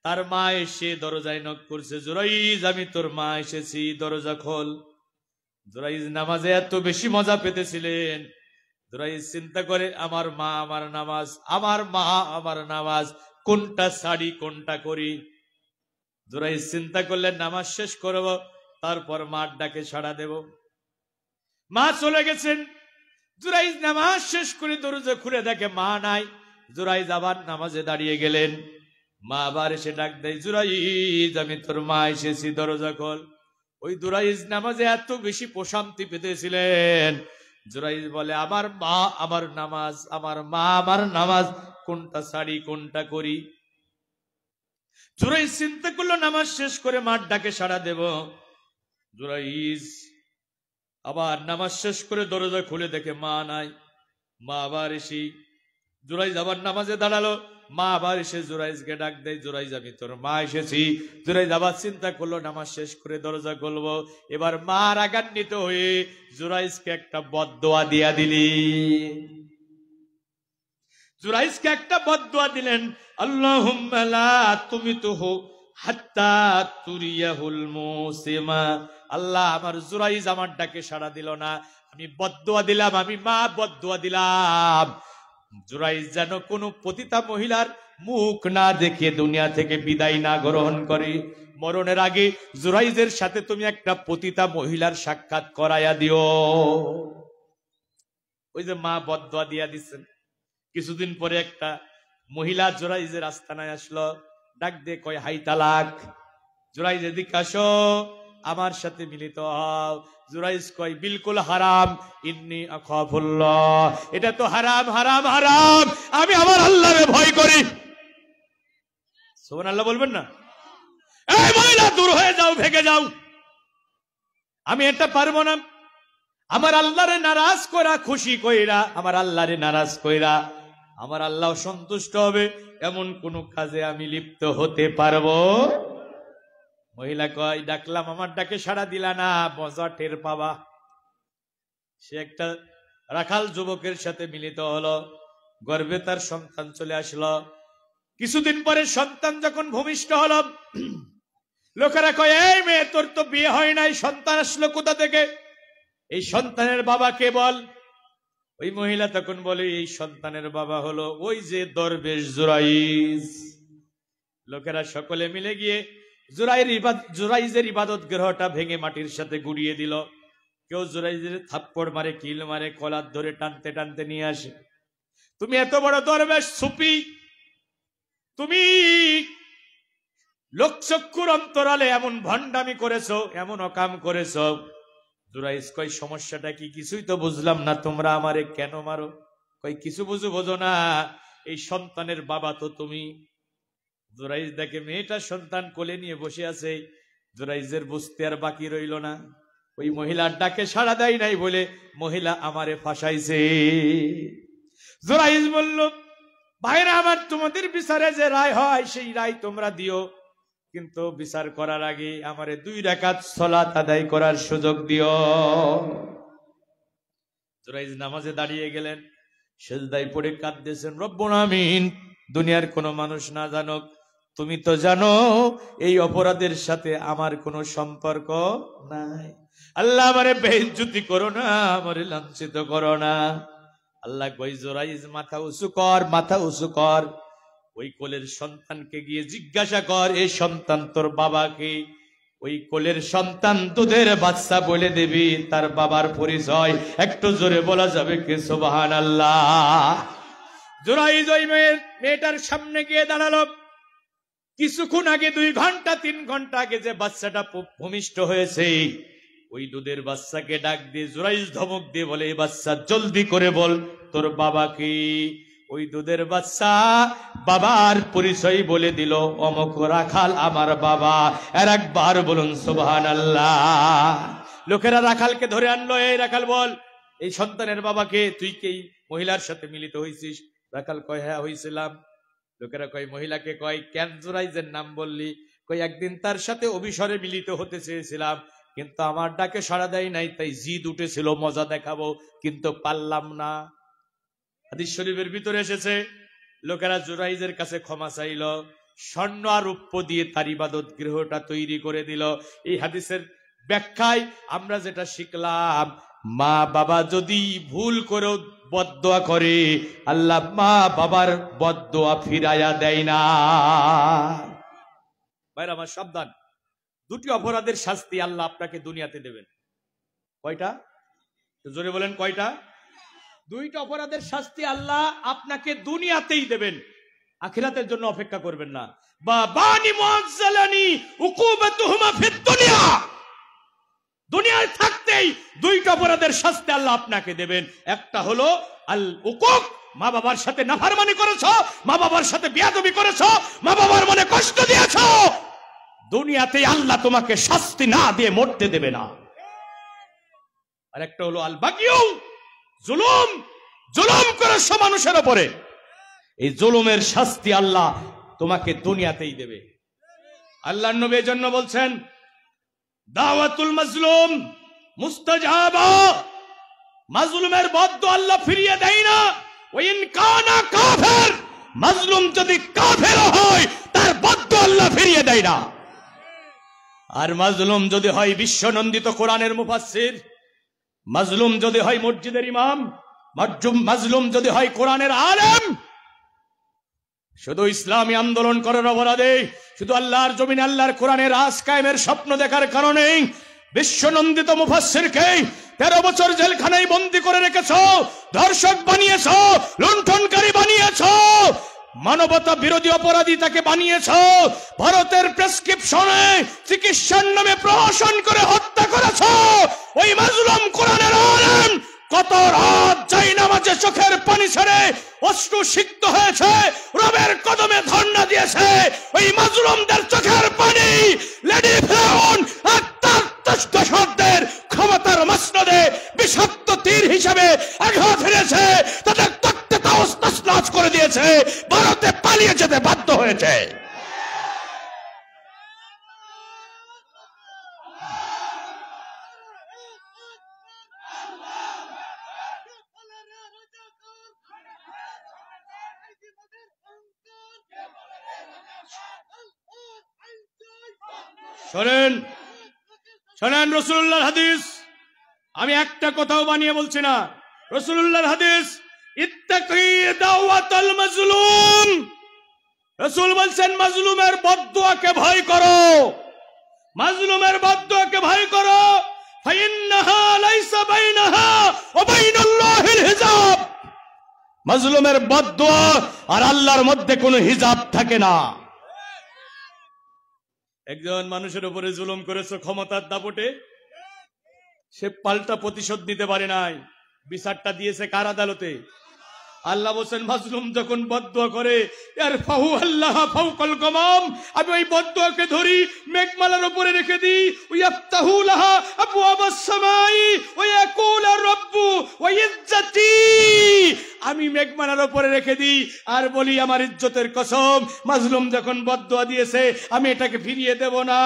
তার মা এসে দরজায় নক করছে, জুরাইজ আমি তোর মা এসেছি, দরজা খোল। জুরাইজ নামাজে এত বেশি মজা পেতেছিলেন, জুরাইজ চিন্তা করে আমার মা আমার নামাজ, আমার মা আমার নামাজ, কোনটা ছাড়ি কোনটা করি। জুরাইজ চিন্তা করলেন নামাজ শেষ করব, তারপর মার ডাকে সাড়া দেব। মা চলে গেছেন। জুরাইজ নামাজ শেষ করে দরজা খুলে দেখে মা নাই। জুরাইজ আবার নামাজে দাঁড়িয়ে গেলেন, মা আবার এসে ডাক দেয়, জুরাইজ আমি তোর মা এসেছি, দরজা খোল। ওই জুরাইজ নামাজে এত বেশি প্রশান্তি পেতেছিলেন, জুরাইজ বলে আমার মা আমার নামাজ, আমার মা আমার নামাজ, কোনটা ছাড়ি কোনটা করি। জুরাইজ চিন্তা করলো নামাজ শেষ করে মার ডাকে সাড়া দেব। জুরাইজ আবার নামাজ শেষ করে দরজা খুলে দেখে মা নাই। মা আবার এসে, জুরাইজ আবার নামাজে দাঁড়ালো, মা আবার এসে জুরাইজকে ডাক দেয়, জুরাইজ আমি তোর মা এসেছি। জুরাইজ আবার চিন্তা করলো নামাজ শেষ করে দরজা খুলবো। এবার মা রাগান্বিত হয়ে জুরাইজকে একটা বদদোয়া দিয়া দিলি। জুরাইজকে একটা বদদোয়া দিলেন, আল্লাহুম্মা লা তুমিতুহু হাত্তা তুরিয়াহুল মুসিমা। আল্লাহ আমার জুরাইজ আমার ডাকে সাড়া দিল না, আমি বদদোয়া দিলাম, আমি মা বদদোয়া দিলাম, জুরাইজ যেন কোনো পতিতা মহিলার মুখ না দেখে দুনিয়া থেকে বিদায় না গ্রহণ করে। মরণের আগে জুরাইজের সাথে তুমি একটা পতিতা মহিলার সাক্ষাৎ করাইয়া দিও। ওই যে মা বদদোয়া দিয়া দিচ্ছেন। কিছুদিন পরে একটা মহিলা জুরাইজের আস্তানায় আসলো, ডাক দিয়ে কয়, হাই তালাক, জুরাইজ এদিকে আসো, আমার সাথে মিলিত হও। জুরাইজ কয়, বিলকুল হারাম, ইন্নী আখাফুল্লাহ, এটা তো হারাম হারাম হারাম, আমি আমার আল্লাহরে ভয় করি। সুবহানাল্লাহ বলবেন না? এই মহিলা দূর হয়ে যাও, ভেগে যাও, আমি এটা পারবো না। আমার আল্লাহরে নারাজ কইরা, খুশি কইরা, আমার আল্লাহরে নারাজ কইরা আমার আল্লাহ সন্তুষ্ট হবে এমন কোন কাজে আমি লিপ্ত হতে পারবো। মহিলা কয়, ডাকলাম আমার ডাকে সাড়া দিলা না, মজা টের পাবা। সে একটা রাখাল যুবকের সাথে মিলিত হলো, গর্ভে তার সন্তান চলে আসলো। কিছুদিন পরে সন্তান যখন ভূমিষ্ঠ হলো, লোকেরা কয়, এই মেয়ে তোর তো বিয়ে হয় নাই, সন্তান আসলো কোথা থেকে? এই সন্তানের বাবা কে বল? ওই মহিলা তখন বলে, এই সন্তানের বাবা হলো ওই যে দরবেশ জুরাইজ। লোকেরা সকলে মিলে গিয়ে জুরাইজের ইবাদত গ্রহটা ভেঙে মাটির সাথে গুড়িয়ে দিল। কেউ জুরাইজের থাপ্পড় মারে, কিল মারে, কলার ধরে টানতে টানতে নিয়ে আসে। তুমি এত বড় দরবেশ সুফি, তুমি লোকচক্ষুর অন্তরালে এমন ভণ্ডামি করেছো, এমন অকাম করেছো, জুরাইজ কয় সমস্যাটা কি? কিছুই তো বুঝলাম না, তোমরা আমারে কেন মারো? কয় কিছু বোঝো না, এই সন্তানের বাবা তো তুমি। জুরাইজ দেখে মেয়েটা সন্তান কোলে নিয়ে বসে আছে, জুরাইজের বুঝতে আর বাকি রইল না। ওই মহিলার ডাকে সাড়া দেয় নাই বলে মহিলা আমারে ফাঁসাইছে। জুরাইজ বলল, ভাইরা আমার, তোমাদের বিচারে যে রায় হয় সেই রায় তোমরা দিও, কিন্তু বিচার করার আগে আমারে 2 রাকাত সালাত আদায় করার সুযোগ দিও। জুরাইজ নামাজে দাঁড়িয়ে গেলেন, সিজদায় পড়ে কাঁদতেছেন, রব্বুল আমিন, দুনিয়ার কোনো মানুষ না জানুক, তুমি তো জানো এই অপরাধের সাথে আমার কোনো সম্পর্ক নাই। আল্লাহ আমারে বেইজ্জতি করো না, আমারে লাঞ্ছিত করো না। আল্লাহ কই, জুরাইজ মাথা উঁচু কর, মাথা উঁচু কর। ওই কোলের সন্তানকে গিয়ে জিজ্ঞাসা কর, এই সন্তান তোর বাবাকে? ওই কোলের সন্তান দুধের বাচ্চা বলে দিবি তার বাবার পরিচয়। একটু জোরে বলা যাবে কি সুবহানাল্লাহ? জুরাইজ ওই মেয়েটার সামনে গিয়ে দাঁড়ালো। কিছুক্ষণ আগে, 2 ঘন্টা 3 ঘন্টা আগে যে বাচ্চাটা ভূমিষ্ঠ হয়েছে, ওই দুধের বাচ্চাকে ডাক দিয়ে জুরাইজ ধমক দিয়ে বলে, এই বাচ্চা জলদি করে বল তোর বাবাকে। ওই দুধের বাচ্চা বাবার পরিচয় বলে দিল, অমুক রাখাল আমার বাবা। আর একবার বলুন সুবহানাল্লাহ। লোকেরা রাখালকে ধরে আনলো, এই রাখাল বল এই সন্তানের বাবাকে, তুই কি মহিলার সাথে মিলিত হয়েছিস? রাখাল কয়, হ্যাঁ হয়েছিলাম। লোকেরা কয়, মহিলাকে কয়, কেন জুরাইজের নাম বললি? কয়, একদিন তার সাথে অভিসরে মিলিত হতে চেয়েছিলাম, কিন্তু আমার ডাকে সাড়া দেয় নাই, তাই জিদ উঠেছিল মজা দেখাবো, কিন্তু পারলাম না। হাদিস শরীফের ভিতরে এসেছে, লোকেরা জুরাইজের কাছে ক্ষমা চাইল, স্বর্ণ আর রৌপ্য দিয়ে তার ইবাদত গৃহটা তৈরি করে দিল। এই হাদিসের ব্যাখ্যায় আমরা যেটা শিখলাম, মা বাবা যদি ভুল করে বদদোয়া করে, আল্লাহ মা বাবার বদদোয়া ফিরাইয়া দেয় না। ভাইরা আমার, সাবধান, 2টি অপরাধের শাস্তি আল্লাহ আপনাকে দুনিয়াতে দেবেন। কয়টা? জোরে বলেন, কয়টা? 2টা অপরাধের শাস্তি আল্লাহ আপনাকে দুনিয়াতেই দেবেন, আখিরাতের জন্য অপেক্ষা করবেন না। বাবানি মুআজ্জালানি উকুবাতুহুমা ফিদ দুনিয়া, দুনিয়ায় থাকতেই 2টা অপরাধের শাস্তি আল্লাহ আপনাকে দেবেন। একটা হলো আল উকুক, মা বাবার সাথে নাফরমানি করেছো, মা বাবার সাথে বেয়াদবি করেছো, মা বাবার মনে কষ্ট দিয়েছো, দুনিয়াতে আল্লাহ তোমাকে শাস্তি না দিয়ে মরতে দেবে না। আর একটা হলো আল বাগিউ, জুলুম, জুলুম করেছো মানুষের উপরে, এই জুলুমের শাস্তি আল্লাহ তোমাকে দুনিয়াতেই দেবে। আল্লাহর নবী এজন্য বলছেন, দাওয়াতুল মাজলুম মুস্তাজাবা, মাজলুমের বদদুয়া আল্লাহ ফিরিয়ে দেয় না। ওয়াইন কানা কাফির, মাজলুম যদি কাফের হয় তার বদদুয়া আল্লাহ ফিরিয়ে দেয় না। আর মাজলুম যদি হয় বিশ্বনন্দিত কোরআনের মুফাসসির, মাজলুম যদি হয় মসজিদের ইমাম, মাজলুম যদি হয় কোরআনের আলেম, শুধু ইসলামী আন্দোলন করার অপরাধে, শুধু আল্লাহর জমিনে আল্লাহর কোরআনের রাজ কায়েমের স্বপ্ন দেখার কারণে বিশ্বনন্দিত মুফাসসিরকে 13 বছর জেলখানায় বন্দী করে রেখেছো, ধর্ষক বানিয়েছো, লুণ্ঠনকারী বানিয়েছো, মানবতা বিরোধী অপরাধী তাকে বানিয়েছো, ভারতের প্রেসক্রিপশনে চিকিৎসার নামে প্রহসন করে হত্যা করেছো। ওই মাজলুম কোরআনের আলেম কত রাত যাই নামাজে চোখের পানি ছেড়ে অশ্রু সিক্ত হয়েছে, রবের কদমে ধর্ণা দিয়েছে। ওই মাজলুমদের চোখের পানি লেডি ফিরাউন আর তার দশদের ক্ষমতার মসনদে বিষাক্ত তীর হিসেবে আঘাত হেরেছে, তাদের তক্তে তাওস করে দিয়েছে, ভারতে পালিয়ে যেতে বাধ্য হয়েছে। শোনেন, শোনেন রাসূলুল্লাহর হাদিস, আমি একটা কথাও বানিয়ে বলছি না। রাসূলুল্লাহর হাদিস, ইত্তাকি দাওয়াতাল মাজলুম, রাসূল বলছেন মাজলুমের বদদুয়াকে ভয় করো, মাজলুমের বদদুয়াকে ভয় করো। ফাইন্নাহা লাইসা বাইনাহা ওয়া বাইনাল্লাহিল হিজাব, মাজলুমের বদদুয়া আর আল্লাহর মধ্যে কোনো হিজাব থাকে না। একজন মানুষের উপরে জুলুম করেছো ক্ষমতার দাপটে, সে পাল্টা প্রতিশোধ নিতে পারে নাই, বিচারটা দিয়েছে কার আদালতে? আল্লাহ বলছেন মাজলুম যখন বদদুয়া করে ইয়ারফাহু আল্লাহ ফাওকাল গামাম, আমি ওই বদদুয়াকে ধরি মেঘমালার উপরে রেখে দিই, ওয়াফতাহু লাহা আবওয়াবাস সামাই ওয়া ইয়াকুলু রাব্বু ওয়া ইজ্জতি, আমি মেঘমালার উপরে রেখে দিই আর বলি আমার ইজ্জতের কসম, মাজলুম যখন বদদুয়া দিয়েছে আমি এটাকে ফিরিয়ে দেব না।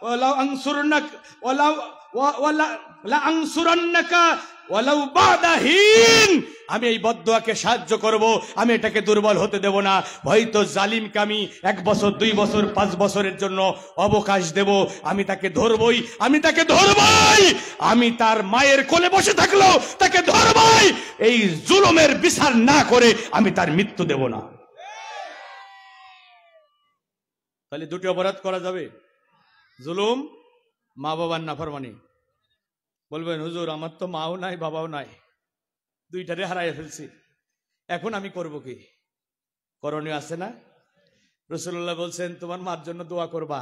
ওয়ালা আনসুরনাক ওয়ালা লা আনসুরান্নাকা ওয়ালাউ বাদা হিন, আমি এই বদদুয়াকে সাহায্য করব, আমি এটাকে দুর্বল হতে দেব না। হয়তো জালিমকে আমি 1 বছর 2 বছর 5 বছরের জন্য অবকাশ দেব, আমি তাকে ধরবই, আমি তাকে ধরবই, আমি তার মায়ের কোলে বসে থাকলেও তাকে ধরবই, এই জুলুমের বিচার না করে আমি তার মৃত্যু দেব না। তাহলে দুটি অপরাধ করা যাবে, জুলুম, মা বাবার নাফরমানি। বলবেন হুজুর আমার তো মাও নাই বাবাও নাই, দুইটারে হারাই ফেলছি, এখন আমি করব কি? করণীয় আছে না? রাসূলুল্লাহ বলছেন তোমার মার জন্য দোয়া করবা,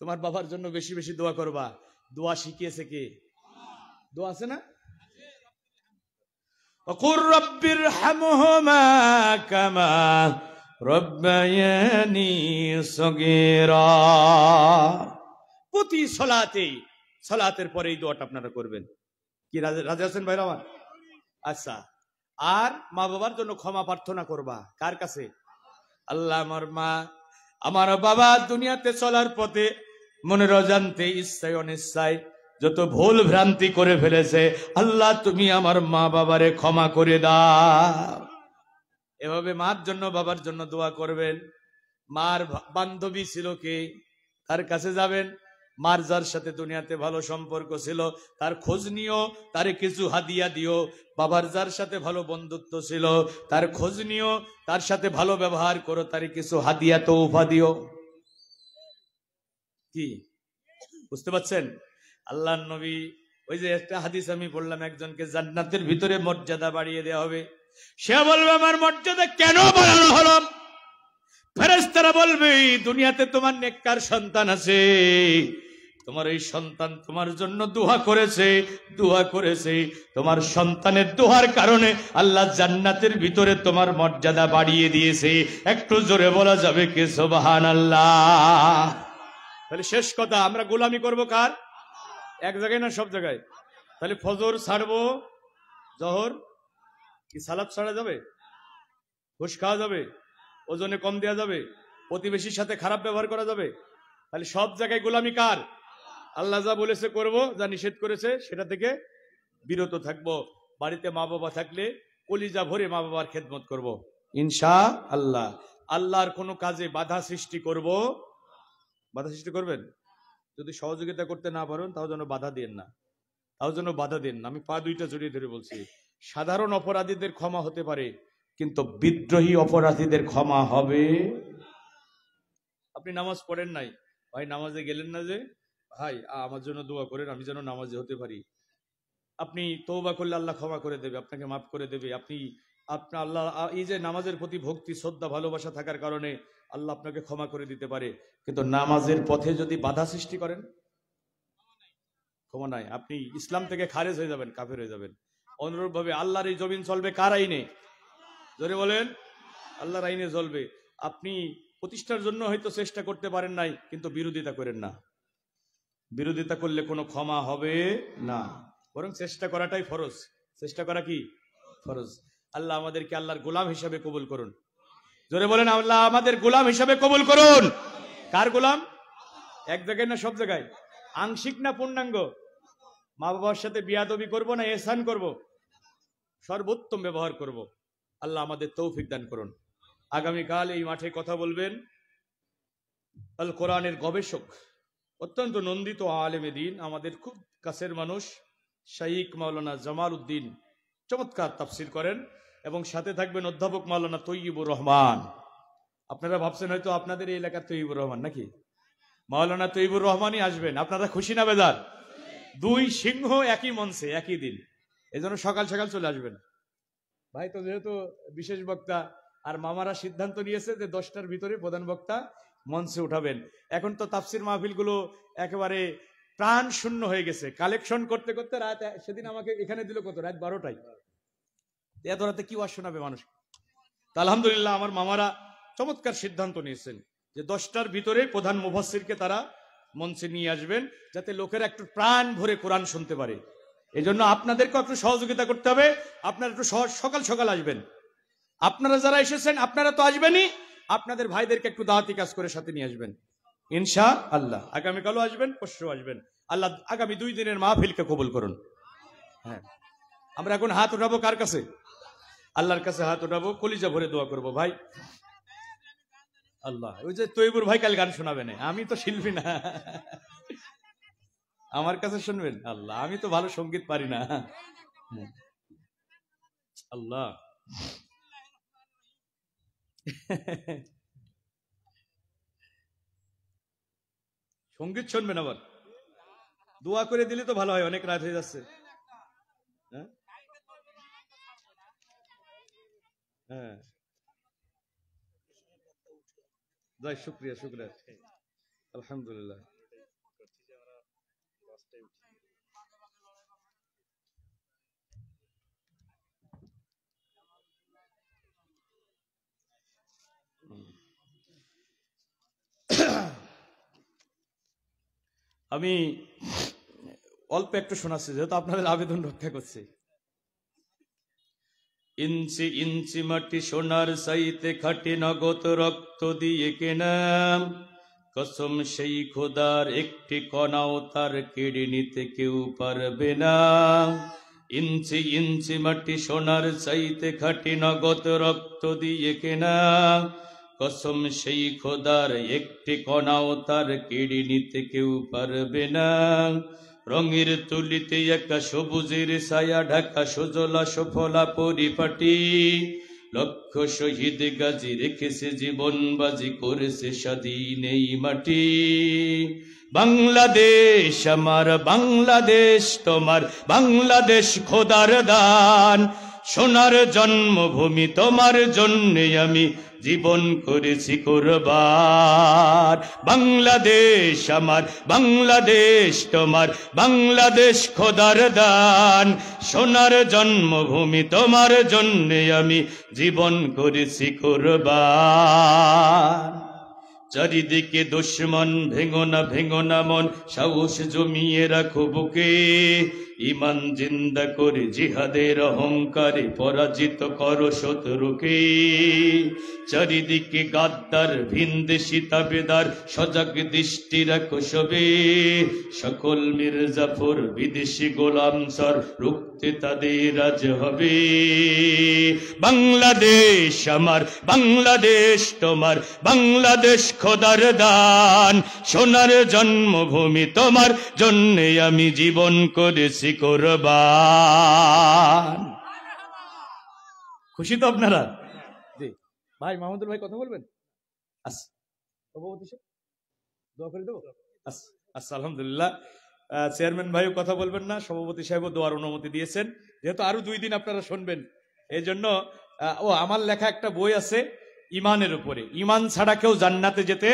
তোমার বাবার জন্য বেশি বেশি দোয়া করবা। দোয়া শিখিয়েছে কে? দোয়া আছে না? ওয়াকুর রাব্বিরহামহুমা কামা রাব্বায়ানি সগীরা। প্রতি সালাতের পরে এই দোয়াটা আপনারা করবেন। কি রাজি আছেন ভাইরা আমার? আচ্ছা, আর মা বাবার জন্য ক্ষমা প্রার্থনা করবা কার কাছে? আল্লাহ আমার মা আমার বাবা দুনিয়াতে চলার পথে মনের অজান্তে ইচ্ছায় অনিচ্ছায় যত ভুল ভ্রান্তি করে ফেলেছে, আল্লাহ তুমি আমার মা বাবারে ক্ষমা করে দাও। এভাবে মার জন্য বাবার জন্য দোয়া করবেন। মার বান্ধবী ছিল কে? তার কাছে যাবেন। মার যার সাথে দুনিয়াতে ভালো সম্পর্ক ছিল তার খোঁজ নিও, তারে কিছু হাদিয়া দিও। বাবার যার সাথে ভালো বন্ধুত্ব ছিল তার খোঁজ নিও, তার সাথে ভালো ব্যবহার করো, তারে কিছু হাদিয়া তওফা দিও। কি বুঝতে পারছেন? আল্লাহর নবী, ওই যে একটা হাদিস আমি বললাম, একজনকে জান্নাতের ভিতরে মর্যাদা বাড়িয়ে দেওয়া হবে। সে বলবে আমার মর্যাদা কেন বাড়ানো হলো? ফেরেশতারা বলবে দুনিয়াতে তোমার নেককার সন্তান আছে, তোমার এই সন্তান তোমার জন্য দোয়া করেছে, তোমার সন্তানের দোয়ার কারণে আল্লাহ জান্নাতের ভিতরে তোমার মর্যাদা বাড়িয়ে দিয়েছে। একটু জোরে বলা যাবে কি সুবহানাল্লাহ? তাহলে শেষ কথা, আমরা গোলামি করব কার? এক জায়গায় না সব জায়গায়? তাহলে ফজর ছাড়বো, জোহর কি সালাত ছাড়া যাবে? ঘুষ খাওয়া যাবে? ওজনে কম দেওয়া যাবে? প্রতিবেশীর সাথে খারাপ ব্যবহার করা যাবে? তাহলে সব জায়গায় গোলামি কার? আল্লাহ যা বলেছে করব, যা নিষেধ করেছে সেটা থেকে বিরত থাকবো। বাড়িতে মা বাবা থাকলে কলিজা ভরে মা বাবার খেদমত করব ইনশাআল্লাহ। আল্লাহর কোনো কাজে বাধা সৃষ্টি করবেন? যদি সহযোগিতা করতে না পারেন তাও যেন বাধা দেন না, আমি পা দুইটা জড়িয়ে ধরে বলছি, সাধারণ অপরাধীদের ক্ষমা হতে পারে কিন্তু বিদ্রোহী অপরাধীদের ক্ষমা হবে। আপনি নামাজ পড়েন নাই, ভাই নামাজে গেলেন না যে, ভাই আমার জন্য দোয়া করেন আমি যেন নামাজে হতে পারি। আপনি তওবা করলে আল্লাহ ক্ষমা করে দেবে, আপনাকে মাফ করে দেবে। আপনার আল্লাহ এই যে নামাজের প্রতি ভক্তি শ্রদ্ধা ভালোবাসা থাকার কারণে আল্লাহ আপনাকে ক্ষমা করে দিতে পারে, কিন্তু নামাজের পথে যদি বাধা সৃষ্টি করেন ক্ষমা নাই, আপনি ইসলাম থেকে খারেজ হয়ে যাবেন, কাফের হয়ে যাবেন। অনুরূপ ভাবে আল্লাহর এই জমিন চলবে কার আইনে? জোরে বলেন, আল্লাহর আইনে চলবে। আপনি প্রতিষ্ঠার জন্য হয়তো চেষ্টা করতে পারেন নাই, কিন্তু বিরোধিতা করেন না। বিরোধিতা করলে কোনো ক্ষমা হবে না, বরং চেষ্টা করাটাই ফরজ। চেষ্টা করা কি ফরজ? আল্লাহ আমাদেরকে আল্লাহর গোলাম হিসাবে কবুল করুন। জোরে বলেন, আল্লাহ আমাদের গোলাম হিসাবে কবুল করুন। কার গোলাম? এক জায়গায় না সব জায়গায়? আংশিক না পূর্ণাঙ্গ? মা বাবার সাথে বিয়াদবি করব না এহসান করব? সর্বোত্তম ব্যবহার করব। আল্লাহ আমাদের তৌফিক দান করুন। আগামীকাল এই মাঠে কথা বলবেন আল কোরআনের গবেষক, অত্যন্ত নন্দিত আলেমে দ্বীন, আমাদের খুব কাছের মানুষ শাইখ মাওলানা জামাল উদ্দিন, চমৎকার তাফসির করেন। এবং সাথে থাকবেন অধ্যাপক মাওলানা তৈয়বুর রহমান। আপনারা ভাবছেন হয়তো আপনাদের এই এলাকার তৈয়বুর রহমান নাকি? মাওলানা তৈয়বুর রহমানই আসবেন। আপনারা খুশি না বেজার? দুই সিংহ একই মঞ্চে একই দিন, এজন্য সকাল সকাল চলে আসবেন। ভাই তো যেহেতু বিশেষ বক্তা, আর মামারা সিদ্ধান্ত নিয়েছে যে 10টার ভিতরে প্রধান বক্তা মঞ্চে উঠাবেন। এখন তো তাফসির মাহফিল গুলো একেবারে প্রাণ শূন্য হয়ে গেছে। কালেকশন করতে করতে রাত, সেদিন আমাকে এখানে দিল কত, রাত 12টায়। এত রাতে কি ওয়াজ শোনাবে মানুষ? তা আলহামদুলিল্লাহ আমার মামারা চমৎকার সিদ্ধান্ত নিয়েছেন যে 10টার ভিতরে প্রধান মুফাসসিরকে তারা মঞ্চে নিয়ে আসবেন, যাতে লোকেরা একটু প্রাণ ভরে কোরআন শুনতে পারে। এই জন্য আপনাদেরকেও একটু সহযোগিতা করতে হবে। আপনারা একটু সকাল সকাল আসবেন। আপনারা যারা এসেছেন আপনারা তো আসবেনই, আপনাদের ভাইদেরকে একটু দাওয়াতি কাজ করে সাথে নিয়ে আসবেন ইনশাআল্লাহ। আগামীকালও আসবেন, পরশু আসবেন। আল্লাহ আগামী 2 দিনের মাহফিলকে কবুল করুন। হ্যাঁ, আমরা এখন হাত উঠাবো কার কাছে? আল্লাহর কাছে হাত উঠাবো, কলিজা ভরে দোয়া করব। ভাই আল্লাহ, ওই যে তৈবুর ভাই কাল গান শোনাবে না, আমি তো শিল্পী না, আমার কাছে শুনবেন। আল্লাহ, আমি তো ভালো সঙ্গীত পারি না। আল্লাহ, সঙ্গীত শুনবেন আবার? দোয়া করে দিলে তো ভালো হয়, অনেক রাত হয়ে যাচ্ছে। হ্যাঁ হ্যাঁ, যাই, শুক্রিয়া শুক্রিয়া, আলহামদুলিল্লাহ। আমি অল্প একটু শোনাচ্ছি, যেহেতু আপনাদের আবেদন রক্ষা করছে। ইঞ্চি ইঞ্চি মাটি সোনার চাইতে খাটি, নগদ রক্ত দিয়ে কেনাম, কসম সেই খোদার একটি কণাও তার কেড়ে নিতে কেউ পারবে না। ইঞ্চি ইঞ্চি মাটি সোনার চাইতে খাটি, নগদ রক্ত দিয়ে কেনা, কসম সেই খোদার একটি কণাও তার কেড়ে নিতে কেউ পারবে না। রঙের তুলিতে একা সবুজের ছায়া ঢাকা, সুজলা সুফলা পরিপাটি, লক্ষ শহীদ গাজী রেখেছে জীবন বাজি, করেছে স্বাধীন এই মাটি। বাংলাদেশ আমার, বাংলাদেশ তোমার, বাংলাদেশ খোদার দান, সোনার জন্মভূমি তোমার জন্যে আমি জীবন করেছি কুরবান। বাংলাদেশ আমার, বাংলাদেশ তোমার, বাংলাদেশ খোদার দান, সোনার জন্মভূমি তোমার জন্যে আমি জীবন করেছি কুরবান। চারিদিকে দুশ্মন, ভেঙো না মন, সাহস জমিয়ে রাখো বুকে, ইমান জিন্দা করে জিহাদের অহংকারে পরাজিত করো শত্রুকে। চারিদিকে গাদ্দার ভিনদেশি তাবেদার, সজাগ দৃষ্টি রাখো সবে, সকল মির্জাফর বিদেশি গোলাম সর, রুখতে তাদের আজ হবে। বাংলাদেশ আমার, বাংলাদেশ তোমার, বাংলাদেশ খোদার দান, সোনার জন্মভূমি তোমার জন্যে আমি জীবন করেছি কুরবান। খুশি তো আপনারা? ভাই মাহমুদুল ভাই কথা বলবেন? দোয়া করে দেবো। আচ্ছা, আলহামদুলিল্লাহ। চেয়ারম্যান ভাইও কথা বলবেন না, সভাপতি সাহেবও দোয়ার অনুমতি দিয়েছেন, যেহেতু আরো 2 দিন আপনারা শুনবেন। এই জন্য আমার লেখা একটা বই আছে ইমানের উপরে, ইমান ছাড়া কেউ জান্নাতে যেতে